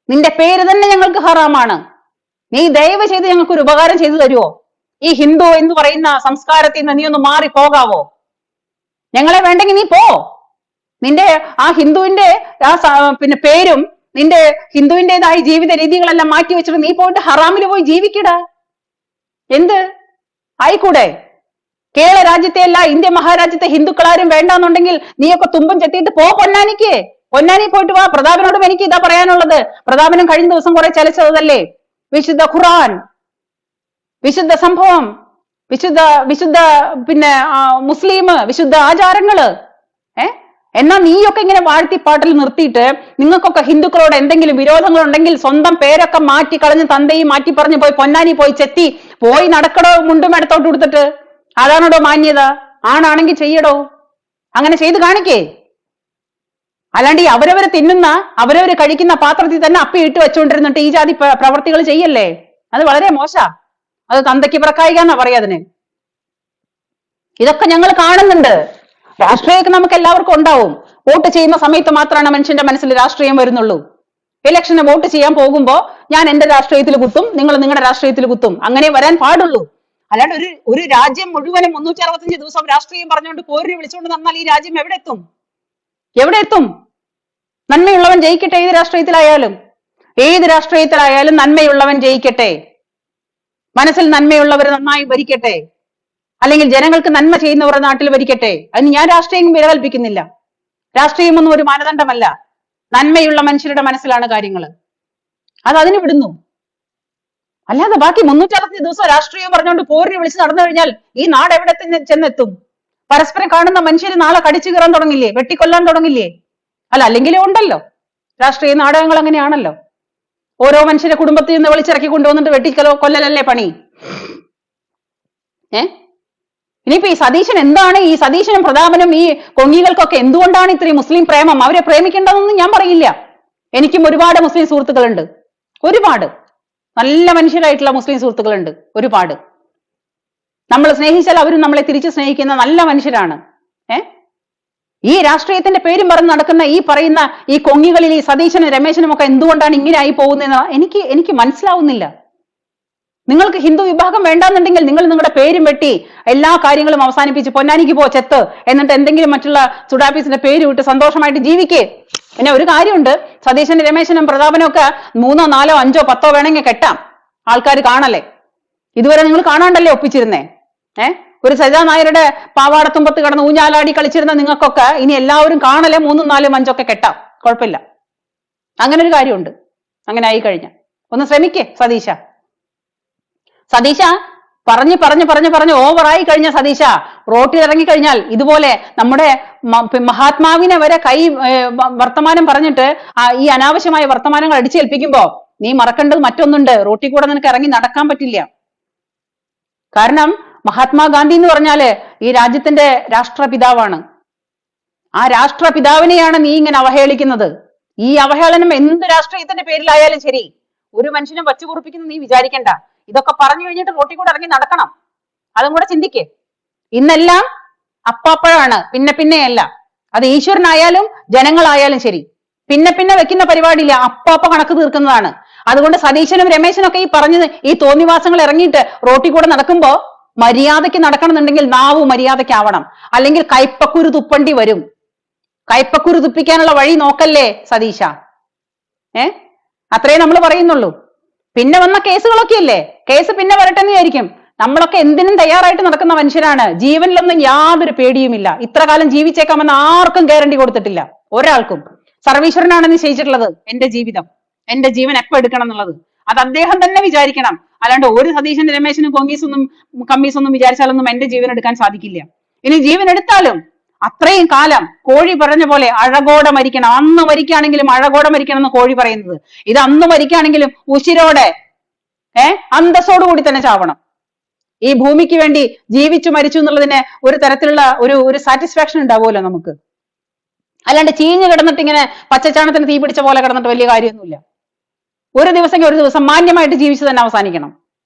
[SPEAKER 1] നിന്റെ പേര് തന്നെ ഞങ്ങൾക്ക് ഹറാമാണ്. നീ ദയവ് ചെയ്ത് ഞങ്ങൾക്ക് ഒരു ഉപകാരം ചെയ്തു തരുമോ? ഈ ഹിന്ദു എന്ന് പറയുന്ന സംസ്കാരത്തിൽ നിന്ന് നീ ഒന്ന് മാറി പോകാവോ? ഞങ്ങളെ വേണ്ടെങ്കിൽ നീ പോ. നിന്റെ ആ ഹിന്ദുവിന്റെ പിന്നെ പേരും നിന്റെ ഹിന്ദുവിന്റേതായ ജീവിത രീതികളെല്ലാം മാറ്റി വെച്ചിട്ട് നീ പോയിട്ട് ഹറാമിൽ പോയി ജീവിക്കടാ. എന്ത് ആയിക്കൂടെ? കേരള രാജ്യത്തെ അല്ല ഇന്ത്യ മഹാരാജ്യത്തെ ഹിന്ദുക്കളാരും വേണ്ടാന്നുണ്ടെങ്കിൽ നീയൊക്കെ തുമ്പം ചെത്തിയിട്ട് പോ പൊന്നാനിക്ക്. പൊന്നാനി പോയിട്ട് വാ. പ്രതാപനോടും എനിക്ക് ഇതാ പറയാനുള്ളത്. പ്രതാപനും കഴിഞ്ഞ ദിവസം കുറെ ചലച്ചതല്ലേ വിശുദ്ധ ഖുർആൻ, വിശുദ്ധ സംഭവം, വിശുദ്ധ പിന്നെ മുസ്ലിം വിശുദ്ധ ആചാരങ്ങള്. എന്നാ നീയൊക്കെ ഇങ്ങനെ വാഴ്ത്തിപ്പാട്ടിൽ നിർത്തിയിട്ട് നിങ്ങൾക്കൊക്കെ ഹിന്ദുക്കളോട് എന്തെങ്കിലും വിരോധങ്ങൾ ഉണ്ടെങ്കിൽ സ്വന്തം പേരൊക്കെ മാറ്റി കളഞ്ഞ് തന്തയും മാറ്റി പറഞ്ഞു പോയി പൊന്നാനി പോയി ചെത്തി പോയി നടക്കടോ മുണ്ടും എടുത്തോട്ട് കൊടുത്തിട്ട്. അതാണോടോ മാന്യത? ആണാണെങ്കിൽ ചെയ്യടോ, അങ്ങനെ ചെയ്ത് കാണിക്കേ. അല്ലാണ്ട് ഈ അവരവര് തിന്നുന്ന അവരവര് കഴിക്കുന്ന പാത്രത്തിൽ തന്നെ അപ്പി ഇട്ട് വെച്ചുകൊണ്ടിരുന്നിട്ട് ഈ ജാതി പ്രവർത്തികൾ ചെയ്യല്ലേ. അത് വളരെ മോശ. അത് തന്തയ്ക്ക് പിറക്കായിക എന്നാ പറയാ അതിന്. ഇതൊക്കെ ഞങ്ങൾ കാണുന്നുണ്ട്. രാഷ്ട്രീയമൊക്കെ നമുക്ക് എല്ലാവർക്കും ഉണ്ടാവും. വോട്ട് ചെയ്യുന്ന സമയത്ത് മാത്രമാണ് മനുഷ്യന്റെ മനസ്സിൽ രാഷ്ട്രീയം വരുന്നുള്ളൂ. ഇലക്ഷന് വോട്ട് ചെയ്യാൻ പോകുമ്പോ ഞാൻ എന്റെ രാഷ്ട്രീയത്തിൽ കുത്തും, നിങ്ങൾ നിങ്ങളുടെ രാഷ്ട്രീയത്തിൽ കുത്തും, അങ്ങനെ വരാൻ പാടുള്ളൂ. അല്ലാണ്ട് ഒരു രാജ്യം മുഴുവനും 365 ദിവസം രാഷ്ട്രീയം പറഞ്ഞുകൊണ്ട് പോരി വിളിച്ചുകൊണ്ട് നടന്നാൽ ഈ രാജ്യം എവിടെ എത്തും? എവിടെ എത്തും? നന്മയുള്ളവൻ ജയിക്കട്ടെ. ഏത് രാഷ്ട്രീയത്തിലായാലും നന്മയുള്ളവൻ ജയിക്കട്ടെ. മനസ്സിൽ നന്മയുള്ളവർ നന്നായി ഭരിക്കട്ടെ. അല്ലെങ്കിൽ ജനങ്ങൾക്ക് നന്മ ചെയ്യുന്നവർ നാട്ടിൽ ഭരിക്കട്ടെ. അതിന് ഞാൻ രാഷ്ട്രീയം വിലകൽപ്പിക്കുന്നില്ല. രാഷ്ട്രീയമൊന്നും ഒരു മാനദണ്ഡമല്ല. നന്മയുള്ള മനുഷ്യരുടെ മനസ്സിലാണ് കാര്യങ്ങൾ. അത് അതിന് വിടുന്നു. അല്ലാതെ ബാക്കി 365 ദിവസം രാഷ്ട്രീയം പറഞ്ഞുകൊണ്ട് പോരി വിളിച്ച് നടന്നു കഴിഞ്ഞാൽ ഈ നാട് എവിടെ ചെന്നെത്തും? പരസ്പരം കാണുന്ന മനുഷ്യര് നാളെ കടിച്ചു കയറാൻ തുടങ്ങില്ലേ? വെട്ടിക്കൊല്ലാൻ തുടങ്ങില്ലേ? അല്ലെങ്കിലും ഉണ്ടല്ലോ രാഷ്ട്രീയ നാടകങ്ങൾ. അങ്ങനെയാണല്ലോ. ഓരോ മനുഷ്യരെ കുടുംബത്തിൽ നിന്ന് വിളിച്ചിറക്കി കൊണ്ടുവന്നിട്ട് കൊല്ലലല്ലേ പണി. ഇനിയിപ്പോ ഈ സതീശൻ എന്താണ്? ഈ സതീശനും പ്രതാപനും ഈ കൊങ്ങികൾക്കൊക്കെ എന്തുകൊണ്ടാണ് ഇത്രയും മുസ്ലിം പ്രേമം? അവരെ പ്രേമിക്കേണ്ടതെന്ന് ഞാൻ പറയില്ല. എനിക്കും ഒരുപാട് മുസ്ലിം സുഹൃത്തുക്കളുണ്ട്. ഒരുപാട് നല്ല മനുഷ്യരായിട്ടുള്ള മുസ്ലിം സുഹൃത്തുക്കളുണ്ട്. ഒരുപാട്. നമ്മൾ സ്നേഹിച്ചാൽ അവരും നമ്മളെ തിരിച്ചു സ്നേഹിക്കുന്ന നല്ല മനുഷ്യരാണ്. ഈ രാഷ്ട്രീയത്തിന്റെ പേരും പറഞ്ഞ് നടക്കുന്ന ഈ പറയുന്ന ഈ കൊങ്ങികളിൽ ഈ സതീശനും രമേശനും ഒക്കെ എന്തുകൊണ്ടാണ് ഇങ്ങനെ ആയി പോകുന്നതെന്ന് എനിക്ക് മനസ്സിലാവുന്നില്ല. നിങ്ങൾക്ക് ഹിന്ദു വിഭാഗം വേണ്ടാന്നുണ്ടെങ്കിൽ നിങ്ങൾ നിങ്ങളുടെ പേരും വെട്ടി എല്ലാ കാര്യങ്ങളും അവസാനിപ്പിച്ച് പൊന്നാനിക്ക് പോ ചെത്ത്, എന്നിട്ട് എന്തെങ്കിലും മറ്റുള്ള സുഡാപ്പീസിന്റെ പേര് വിട്ട് സന്തോഷമായിട്ട് ജീവിക്കേ. പിന്നെ ഒരു കാര്യമുണ്ട്, സതീശനും രമേശനും പ്രതാപനും ഒക്കെ 3, 4, 5, 10 വേണമെങ്കിൽ കെട്ടാം. ആൾക്കാർ കാണല്ലേ. ഇതുവരെ നിങ്ങൾ കാണാണ്ടല്ലേ ഒപ്പിച്ചിരുന്നേ. ഒരു സരിതാ നായരുടെ പാവാടത്തുമ്പത്ത് കിടന്ന് ഊഞ്ഞാലാടി കളിച്ചിരുന്ന നിങ്ങൾക്കൊക്കെ ഇനി എല്ലാവരും കാണല്ലേ 3, 4, 5 ഒക്കെ കെട്ടാം. കുഴപ്പമില്ല. അങ്ങനെ ഒരു കാര്യമുണ്ട്. അങ്ങനെ ആയി കഴിഞ്ഞ ഒന്ന് ശ്രമിക്കേ സതീശ പറഞ്ഞ് ഓവറായി കഴിഞ്ഞ സതീശ റോട്ടിൽ ഇറങ്ങിക്കഴിഞ്ഞാൽ ഇതുപോലെ നമ്മുടെ മഹാത്മാവിനെ വരെ വർത്തമാനം പറഞ്ഞിട്ട് ഈ അനാവശ്യമായ വർത്തമാനങ്ങൾ അടിച്ചേൽപ്പിക്കുമ്പോ നീ മറക്കേണ്ടത് മറ്റൊന്നുണ്ട്. റോട്ടിൽ കൂടെ നിനക്ക് ഇറങ്ങി നടക്കാൻ പറ്റില്ല. കാരണം മഹാത്മാഗാന്ധി എന്ന് പറഞ്ഞാല് ഈ രാജ്യത്തിന്റെ രാഷ്ട്രപിതാവാണ്. ആ രാഷ്ട്രപിതാവിനെയാണ് നീ ഇങ്ങനെ അവഹേളിക്കുന്നത്. ഈ അവഹേളനം എന്ത് രാഷ്ട്രീയത്തിന്റെ പേരിലായാലും ശരി ഒരു മനുഷ്യനും വച്ചു കുറിപ്പിക്കുന്നു നീ വിചാരിക്കണ്ട. ഇതൊക്കെ പറഞ്ഞു കഴിഞ്ഞിട്ട് റോട്ടിൽ കൂടെ ഇറങ്ങി നടക്കണം. അതും കൂടെ ചിന്തിക്കേ. ഇന്നെല്ലാം അപ്പാപ്പഴാണ്, പിന്നെയല്ല. അത് ഈശ്വരനായാലും ജനങ്ങളായാലും ശരി. പിന്നെ വെക്കുന്ന പരിപാടിയില്ല, അപ്പാപ്പ കണക്ക് തീർക്കുന്നതാണ്. അതുകൊണ്ട് സതീശനും രമേശനും ഒക്കെ ഈ പറഞ്ഞത് ഈ തോന്നിവാസങ്ങൾ ഇറങ്ങിയിട്ട് റോട്ടിൽ കൂടെ നടക്കുമ്പോ മര്യാദയ്ക്ക് നടക്കണമെന്നുണ്ടെങ്കിൽ നാവ് മര്യാദയ്ക്കാവണം. അല്ലെങ്കിൽ കൈപ്പക്കുരു തുപ്പണ്ടി വരും. കൈപ്പക്കുരു തുപ്പിക്കാനുള്ള വഴി നോക്കല്ലേ സതീശ. അത്രേ നമ്മൾ പറയുന്നുള്ളൂ. പിന്നെ വന്ന കേസുകളൊക്കെ അല്ലേ, കേസ് പിന്നെ വരട്ടെന്ന് വിചാരിക്കും. നമ്മളൊക്കെ എന്തിനും തയ്യാറായിട്ട് നടക്കുന്ന മനുഷ്യരാണ്. ജീവനിലൊന്നും യാതൊരു പേടിയുമില്ല. ഇത്ര കാലം ജീവിച്ചേക്കാമെന്ന് ആർക്കും ഗ്യാരണ്ടി കൊടുത്തിട്ടില്ല ഒരാൾക്കും. സർവീശ്വരനാണ് നിശ്ചയിച്ചിട്ടുള്ളത് എന്റെ ജീവൻ എപ്പോ എടുക്കണം എന്നുള്ളത്. അത് അദ്ദേഹം തന്നെ വിചാരിക്കണം. അല്ലാണ്ട് ഒരു സതീശനും രമേശനും കമ്മീസൊന്നും വിചാരിച്ചാലൊന്നും എന്റെ ജീവൻ എടുക്കാൻ സാധിക്കില്ല. ഇനി ജീവൻ എടുത്താലും അത്രയും കാലം കോഴി പറഞ്ഞ പോലെ അഴകോടെ മരിക്കണം. അന്ന് മരിക്കുകയാണെങ്കിലും അഴകോടെ മരിക്കണം എന്ന് കോഴി പറയുന്നത്. ഇത് അന്ന് മരിക്കുകയാണെങ്കിലും ഉശിരോടെ അന്തസ്സോടുകൂടി തന്നെ ചാവണം. ഈ ഭൂമിക്ക് വേണ്ടി ജീവിച്ചു മരിച്ചു എന്നുള്ളതിന് ഒരു തരത്തിലുള്ള ഒരു സാറ്റിസ്ഫാക്ഷൻ ഉണ്ടാവുമല്ലോ നമുക്ക്. അല്ലാണ്ട് ചീഞ്ഞു കിടന്നിട്ട് ഇങ്ങനെ പച്ചച്ചാണത്തിന് തീ പിടിച്ച പോലെ കിടന്നിട്ട് വലിയ കാര്യമൊന്നുമില്ല. ഒരു ദിവസം മാന്യമായിട്ട് ജീവിച്ചു തന്നെ അവസാനിക്കണം.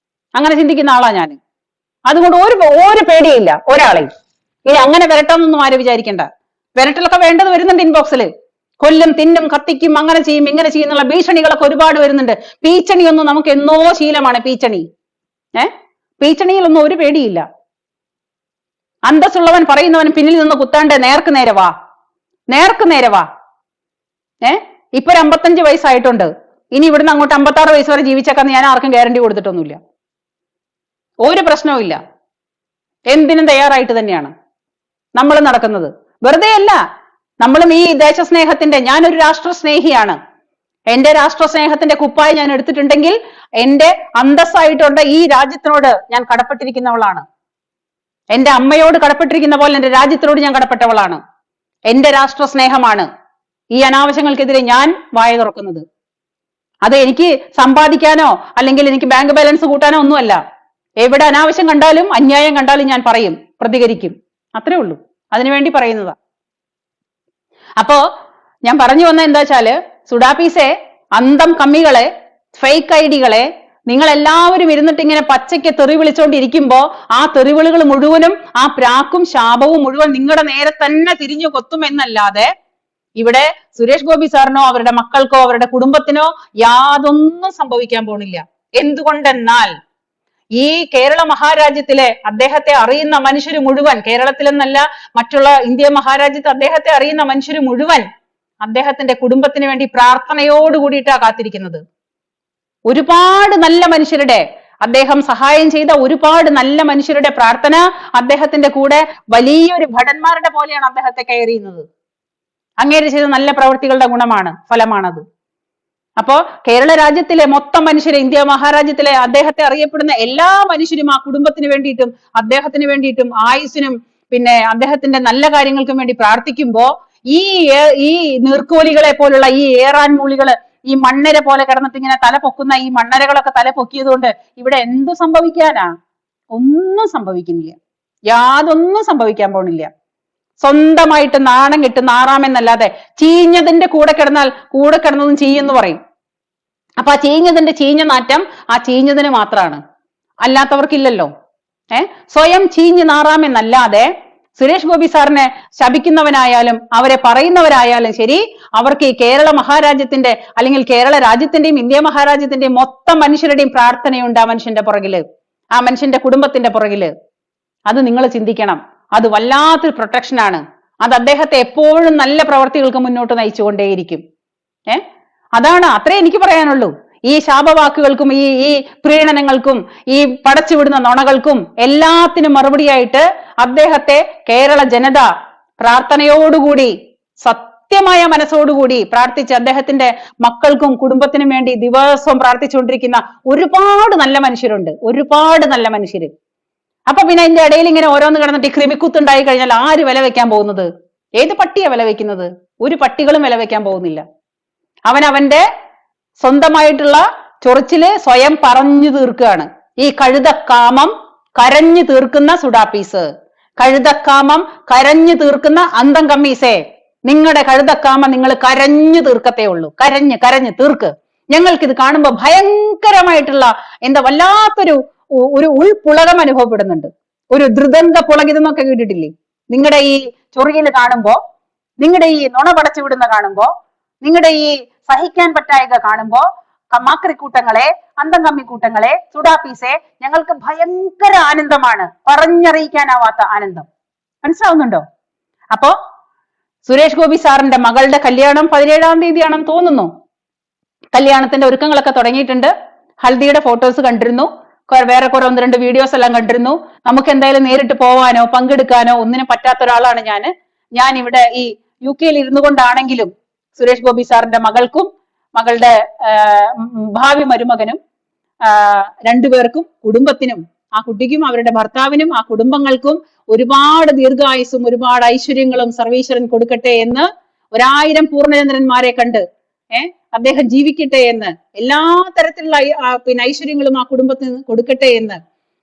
[SPEAKER 1] അങ്ങനെ ചിന്തിക്കുന്ന ആളാ ഞാൻ. അതുകൊണ്ട് ഒരു പേടിയില്ല ഒരാളെയും. ഇനി അങ്ങനെ വരട്ടെന്നൊന്നും ആരും വിചാരിക്കണ്ട. വരട്ടിലൊക്കെ വേണ്ടത് വരുന്നുണ്ട് ഇൻബോക്സിൽ. കൊല്ലും, തിന്നും, കത്തിക്കും, അങ്ങനെ ചെയ്യും, ഇങ്ങനെ ചെയ്യും എന്നുള്ള ഭീഷണികളൊക്കെ ഒരുപാട് വരുന്നുണ്ട്. ഭീഷണിയൊന്നും നമുക്ക് എന്നോ ശീലമാണ്. ഭീഷണി ഭീഷണിയിലൊന്നും ഒരു പേടിയില്ല. അന്തസ്സുള്ളവൻ പറയുന്നവൻ പിന്നിൽ നിന്ന് കുത്താണ്ട് നേർക്ക് നേരെ വാ, നേർക്ക് നേരെ വാ. ഇപ്പൊ ഒരു 55 വയസ്സായിട്ടുണ്ട്. ഇനി ഇവിടുന്ന് അങ്ങോട്ട് 56 വയസ്സ് വരെ ജീവിച്ചേക്കാന്ന് ഞാൻ ആർക്കും ഗ്യാരണ്ടി കൊടുത്തിട്ടൊന്നുമില്ല. ഒരു പ്രശ്നവും ഇല്ല. എന്തിനും തയ്യാറായിട്ട് തന്നെയാണ് നമ്മൾ നടക്കുന്നത്. വെറുതെ അല്ല. നമ്മളും ഈ ദേശസ്നേഹത്തിന്റെ, ഞാനൊരു രാഷ്ട്രസ്നേഹിയാണ്. എന്റെ രാഷ്ട്രസ്നേഹത്തിന്റെ കുപ്പായി ഞാൻ എടുത്തിട്ടുണ്ടെങ്കിൽ എന്റെ അന്തസ്സായിട്ടുണ്ട് ഈ രാജ്യത്തിനോട് ഞാൻ കടപ്പെട്ടിരിക്കുന്നവളാണ്. എന്റെ അമ്മയോട് കടപ്പെട്ടിരിക്കുന്ന പോലെ എന്റെ രാജ്യത്തിനോട് ഞാൻ കടപ്പെട്ടവളാണ്. എന്റെ രാഷ്ട്രസ്നേഹമാണ് ഈ അനാവശ്യങ്ങൾക്കെതിരെ ഞാൻ വായ തുറക്കുന്നത്. അത് എനിക്ക് സമ്പാദിക്കാനോ അല്ലെങ്കിൽ എനിക്ക് ബാങ്ക് ബാലൻസ് കൂട്ടാനോ ഒന്നുമല്ല. എവിടെ അനാവശ്യം കണ്ടാലും അന്യായം കണ്ടാലും ഞാൻ പറയും, പ്രതികരിക്കും. അത്രേ ഉള്ളൂ. അതിനുവേണ്ടി പറയുന്നതാ. അപ്പോ ഞാൻ പറഞ്ഞു വന്ന എന്താ വെച്ചാല്, സുഡാപ്പീസെ, അന്തം കമ്മികളെ, ഫേക്ക് ഐഡികളെ, നിങ്ങൾ എല്ലാവരും ഇരുന്നിട്ട് ഇങ്ങനെ പച്ചയ്ക്ക് തെറി വിളിച്ചുകൊണ്ടിരിക്കുമ്പോ ആ തെറിവിളികൾ മുഴുവനും, ആ പ്രാക്കും ശാപവും മുഴുവൻ നിങ്ങളുടെ നേരെ തന്നെ തിരിഞ്ഞു കൊത്തുമെന്നല്ലാതെ ഇവിടെ സുരേഷ് ഗോപി സാറിനോ അവരുടെ മക്കൾക്കോ അവരുടെ കുടുംബത്തിനോ യാതൊന്നും സംഭവിക്കാൻ പോണില്ല. എന്തുകൊണ്ടെന്നാൽ ഈ കേരള മഹാരാജ്യത്തിലെ അദ്ദേഹത്തെ അറിയുന്ന മനുഷ്യർ മുഴുവൻ, കേരളത്തിലെന്നല്ല മറ്റുള്ള ഇന്ത്യ മഹാരാജ്യത്ത് അദ്ദേഹത്തെ അറിയുന്ന മനുഷ്യർ മുഴുവൻ അദ്ദേഹത്തിന്റെ കുടുംബത്തിന് വേണ്ടി പ്രാർത്ഥനയോട് കൂടിയിട്ടാ കാത്തിരിക്കുന്നത്. ഒരുപാട് നല്ല മനുഷ്യരുടെ, അദ്ദേഹം സഹായം ചെയ്ത ഒരുപാട് നല്ല മനുഷ്യരുടെ പ്രാർത്ഥന അദ്ദേഹത്തിന്റെ കൂടെ വലിയൊരു ഭടന്മാരുടെ പോലെയാണ് അദ്ദേഹത്തെ കെയർ ചെയ്യുന്നത്. അങ്ങേര് ചെയ്ത നല്ല പ്രവൃത്തികളുടെ ഫലമാണത്. അപ്പോ കേരള രാജ്യത്തിലെ മൊത്തം മനുഷ്യരെ, ഇന്ത്യ മഹാരാജ്യത്തിലെ അദ്ദേഹത്തെ അറിയപ്പെടുന്ന എല്ലാ മനുഷ്യരും ആ കുടുംബത്തിന് വേണ്ടിയിട്ടും അദ്ദേഹത്തിന് വേണ്ടിയിട്ടും ആയുസ്സിനും പിന്നെ അദ്ദേഹത്തിന്റെ നല്ല കാര്യങ്ങൾക്കും വേണ്ടി പ്രാർത്ഥിക്കുമ്പോ ഈ നീർക്കോലികളെ പോലുള്ള ഈ ഏറാൻ മൂളികള്, ഈ മണ്ണര പോലെ കിടന്നിട്ട് ഇങ്ങനെ തല പൊക്കുന്ന ഈ മണ്ണരകളൊക്കെ തല പൊക്കിയത് കൊണ്ട് ഇവിടെ എന്തു സംഭവിക്കാനാ? ഒന്നും സംഭവിക്കുന്നില്ല. യാതൊന്നും സംഭവിക്കാൻ പോണില്ല. സ്വന്തമായിട്ട് നാണം കെട്ട് നാറാമെന്നല്ലാതെ, ചീഞ്ഞതിന്റെ കൂടെ കിടന്നതും ചീയെന്ന് പറയും. അപ്പൊ ആ ചീഞ്ഞതിന്റെ ചീഞ്ഞ നാറ്റം ആ ചീഞ്ഞതിന് മാത്രമാണ്, അല്ലാത്തവർക്കില്ലല്ലോ. സ്വയം ചീഞ്ഞ് നാറാമെന്നല്ലാതെ സുരേഷ് ഗോപി സാറിനെ ശപിക്കുന്നവനായാലും അവരെ പറയുന്നവരായാലും ശരി, അവർക്ക് ഈ കേരള മഹാരാജ്യത്തിന്റെ അല്ലെങ്കിൽ കേരള രാജ്യത്തിന്റെയും ഇന്ത്യ മഹാരാജ്യത്തിന്റെയും മൊത്തം മനുഷ്യരുടെയും പ്രാർത്ഥനയുണ്ട് ആ മനുഷ്യന്റെ പുറകില്, ആ മനുഷ്യന്റെ കുടുംബത്തിന്റെ പുറകില്. അത് നിങ്ങൾ ചിന്തിക്കണം. അത് വല്ലാത്തൊരു പ്രൊട്ടക്ഷനാണ്. അത് അദ്ദേഹത്തെ എപ്പോഴും നല്ല പ്രവർത്തികൾക്ക് മുന്നോട്ട് നയിച്ചുകൊണ്ടേയിരിക്കും. അതാണ്, അത്രേ എനിക്ക് പറയാനുള്ളൂ. ഈ ശാപവാക്കുകൾക്കും ഈ പ്രീണനങ്ങൾക്കും ഈ പടച്ചുവിടുന്ന നുണകൾക്കും എല്ലാത്തിനും മറുപടിയായിട്ട് അദ്ദേഹത്തെ കേരള ജനത പ്രാർത്ഥനയോടുകൂടി, സത്യമായ മനസ്സോടുകൂടി പ്രാർത്ഥിച്ച് അദ്ദേഹത്തിന്റെ മക്കൾക്കും കുടുംബത്തിനും വേണ്ടി ദിവസവും പ്രാർത്ഥിച്ചുകൊണ്ടിരിക്കുന്ന ഒരുപാട് നല്ല മനുഷ്യരുണ്ട്, ഒരുപാട് നല്ല മനുഷ്യര്. അപ്പൊ പിന്നെ അതിന്റെ ഇടയിൽ ഇങ്ങനെ ഓരോന്ന് കിടന്നിട്ട് ഈ കൃമിക്കുത്തുണ്ടായി കഴിഞ്ഞാൽ ആര് വില വെക്കാൻ പോകുന്നത്? ഏത് പട്ടിയാ വില വെക്കുന്നത്? ഒരു പട്ടികളും വില വെക്കാൻ പോകുന്നില്ല. അവന്റെ സ്വന്തമായിട്ടുള്ള ചൊറിച്ചില് സ്വയം പറഞ്ഞു തീർക്കുകയാണ്. ഈ കഴുതക്കാമം കരഞ്ഞു തീർക്കുന്ന സുഡാപ്പീസ്, കഴുതക്കാമം കരഞ്ഞു തീർക്കുന്ന അന്തം കമ്മീസേ, നിങ്ങളുടെ കഴുതക്കാമം നിങ്ങൾ കരഞ്ഞു തീർക്കത്തേ ഉള്ളൂ. കരഞ്ഞ് തീർക്ക്. ഞങ്ങൾക്കിത് കാണുമ്പോൾ ഭയങ്കരമായിട്ടുള്ള എന്താ വല്ലാത്തൊരു ഉൾപുളകം അനുഭവപ്പെടുന്നുണ്ട്. ഒരു ധൃതന്ത പുളകിതെന്നൊക്കെ കേട്ടിട്ടില്ലേ? നിങ്ങളുടെ ഈ ചൊറിയില് കാണുമ്പോ, നിങ്ങളുടെ ഈ നുണ പടച്ചു വിടുന്ന കാണുമ്പോ, നിങ്ങളുടെ ഈ സഹിക്കാൻ പറ്റായക കാണുമ്പോ, മാക്രിക്കൂട്ടങ്ങളെ, അന്തം കമ്മിക്കൂട്ടങ്ങളെ, സുഡാപ്പീസെ, ഞങ്ങൾക്ക് ഭയങ്കര ആനന്ദമാണ്, പറഞ്ഞറിയിക്കാനാവാത്ത ആനന്ദം. മനസ്സിലാവുന്നുണ്ടോ? അപ്പോ സുരേഷ് ഗോപി സാറിന്റെ മകളുടെ കല്യാണം 17-ാം തീയതിയാണെന്ന് തോന്നുന്നു. കല്യാണത്തിന്റെ ഒരുക്കങ്ങളൊക്കെ തുടങ്ങിയിട്ടുണ്ട്. ഹൽദിയുടെ ഫോട്ടോസ് കണ്ടിരുന്നു, വേറെ കുറെ 1-2 വീഡിയോസ് എല്ലാം കണ്ടിരുന്നു. നമുക്ക് എന്തായാലും നേരിട്ട് പോവാനോ പങ്കെടുക്കാനോ ഒന്നിനും പറ്റാത്ത ഒരാളാണ് ഞാൻ ഇവിടെ ഈ UK ഇരുന്നു കൊണ്ടാണെങ്കിലും സുരേഷ് ഗോപി സാറിന്റെ മകൾക്കും മകളുടെ ഭാവി മരുമകനും രണ്ടുപേർക്കും കുടുംബത്തിനും, ആ കുട്ടിക്കും അവരുടെ ഭർത്താവിനും ആ കുടുംബങ്ങൾക്കും ഒരുപാട് ദീർഘായുസ്സും ഒരുപാട് ഐശ്വര്യങ്ങളും സർവീശ്വരൻ കൊടുക്കട്ടെ എന്ന്, 1000 പൂർണ്ണചന്ദ്രന്മാരെ കണ്ട് അദ്ദേഹം ജീവിക്കട്ടെ എന്ന്, എല്ലാ തരത്തിലുള്ള ഐശ്വര്യങ്ങളും ആ കുടുംബത്തിന് കൊടുക്കട്ടെ എന്ന്,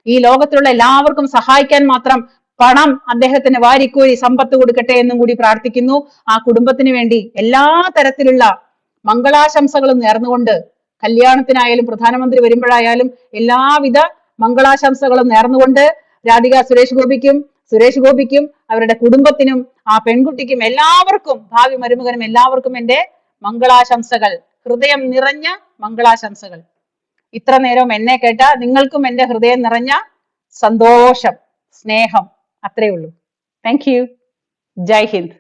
[SPEAKER 1] ഈ ലോകത്തിലുള്ള എല്ലാവർക്കും സഹായിക്കാൻ മാത്രം പണം അദ്ദേഹത്തിന് വാരിക്കോരി സമ്പത്ത് കൊടുക്കട്ടെ എന്നും കൂടി പ്രാർത്ഥിക്കുന്നു. ആ കുടുംബത്തിന് വേണ്ടി എല്ലാ തരത്തിലുള്ള മംഗളാശംസകളും നേർന്നുകൊണ്ട്, കല്യാണത്തിനായാലും പ്രധാനമന്ത്രി വരുമ്പോഴായാലും എല്ലാവിധ മംഗളാശംസകളും നേർന്നുകൊണ്ട് രാധിക സുരേഷ് ഗോപിക്കും സുരേഷ് ഗോപിക്കും അവരുടെ കുടുംബത്തിനും ആ പെൺകുട്ടിക്കും എല്ലാവർക്കും ഭാവി മരുമകനും എല്ലാവർക്കും എൻ്റെ മംഗളാശംസകൾ, ഹൃദയം നിറഞ്ഞ മംഗളാശംസകൾ. ഇത്ര നേരം എന്നെ കേട്ട നിങ്ങൾക്കും എൻ്റെ ഹൃദയം നിറഞ്ഞ സന്തോഷം, സ്നേഹം. അത്രയേ ഉള്ളൂ. Thank you. ജയ് ഹിന്ദ്.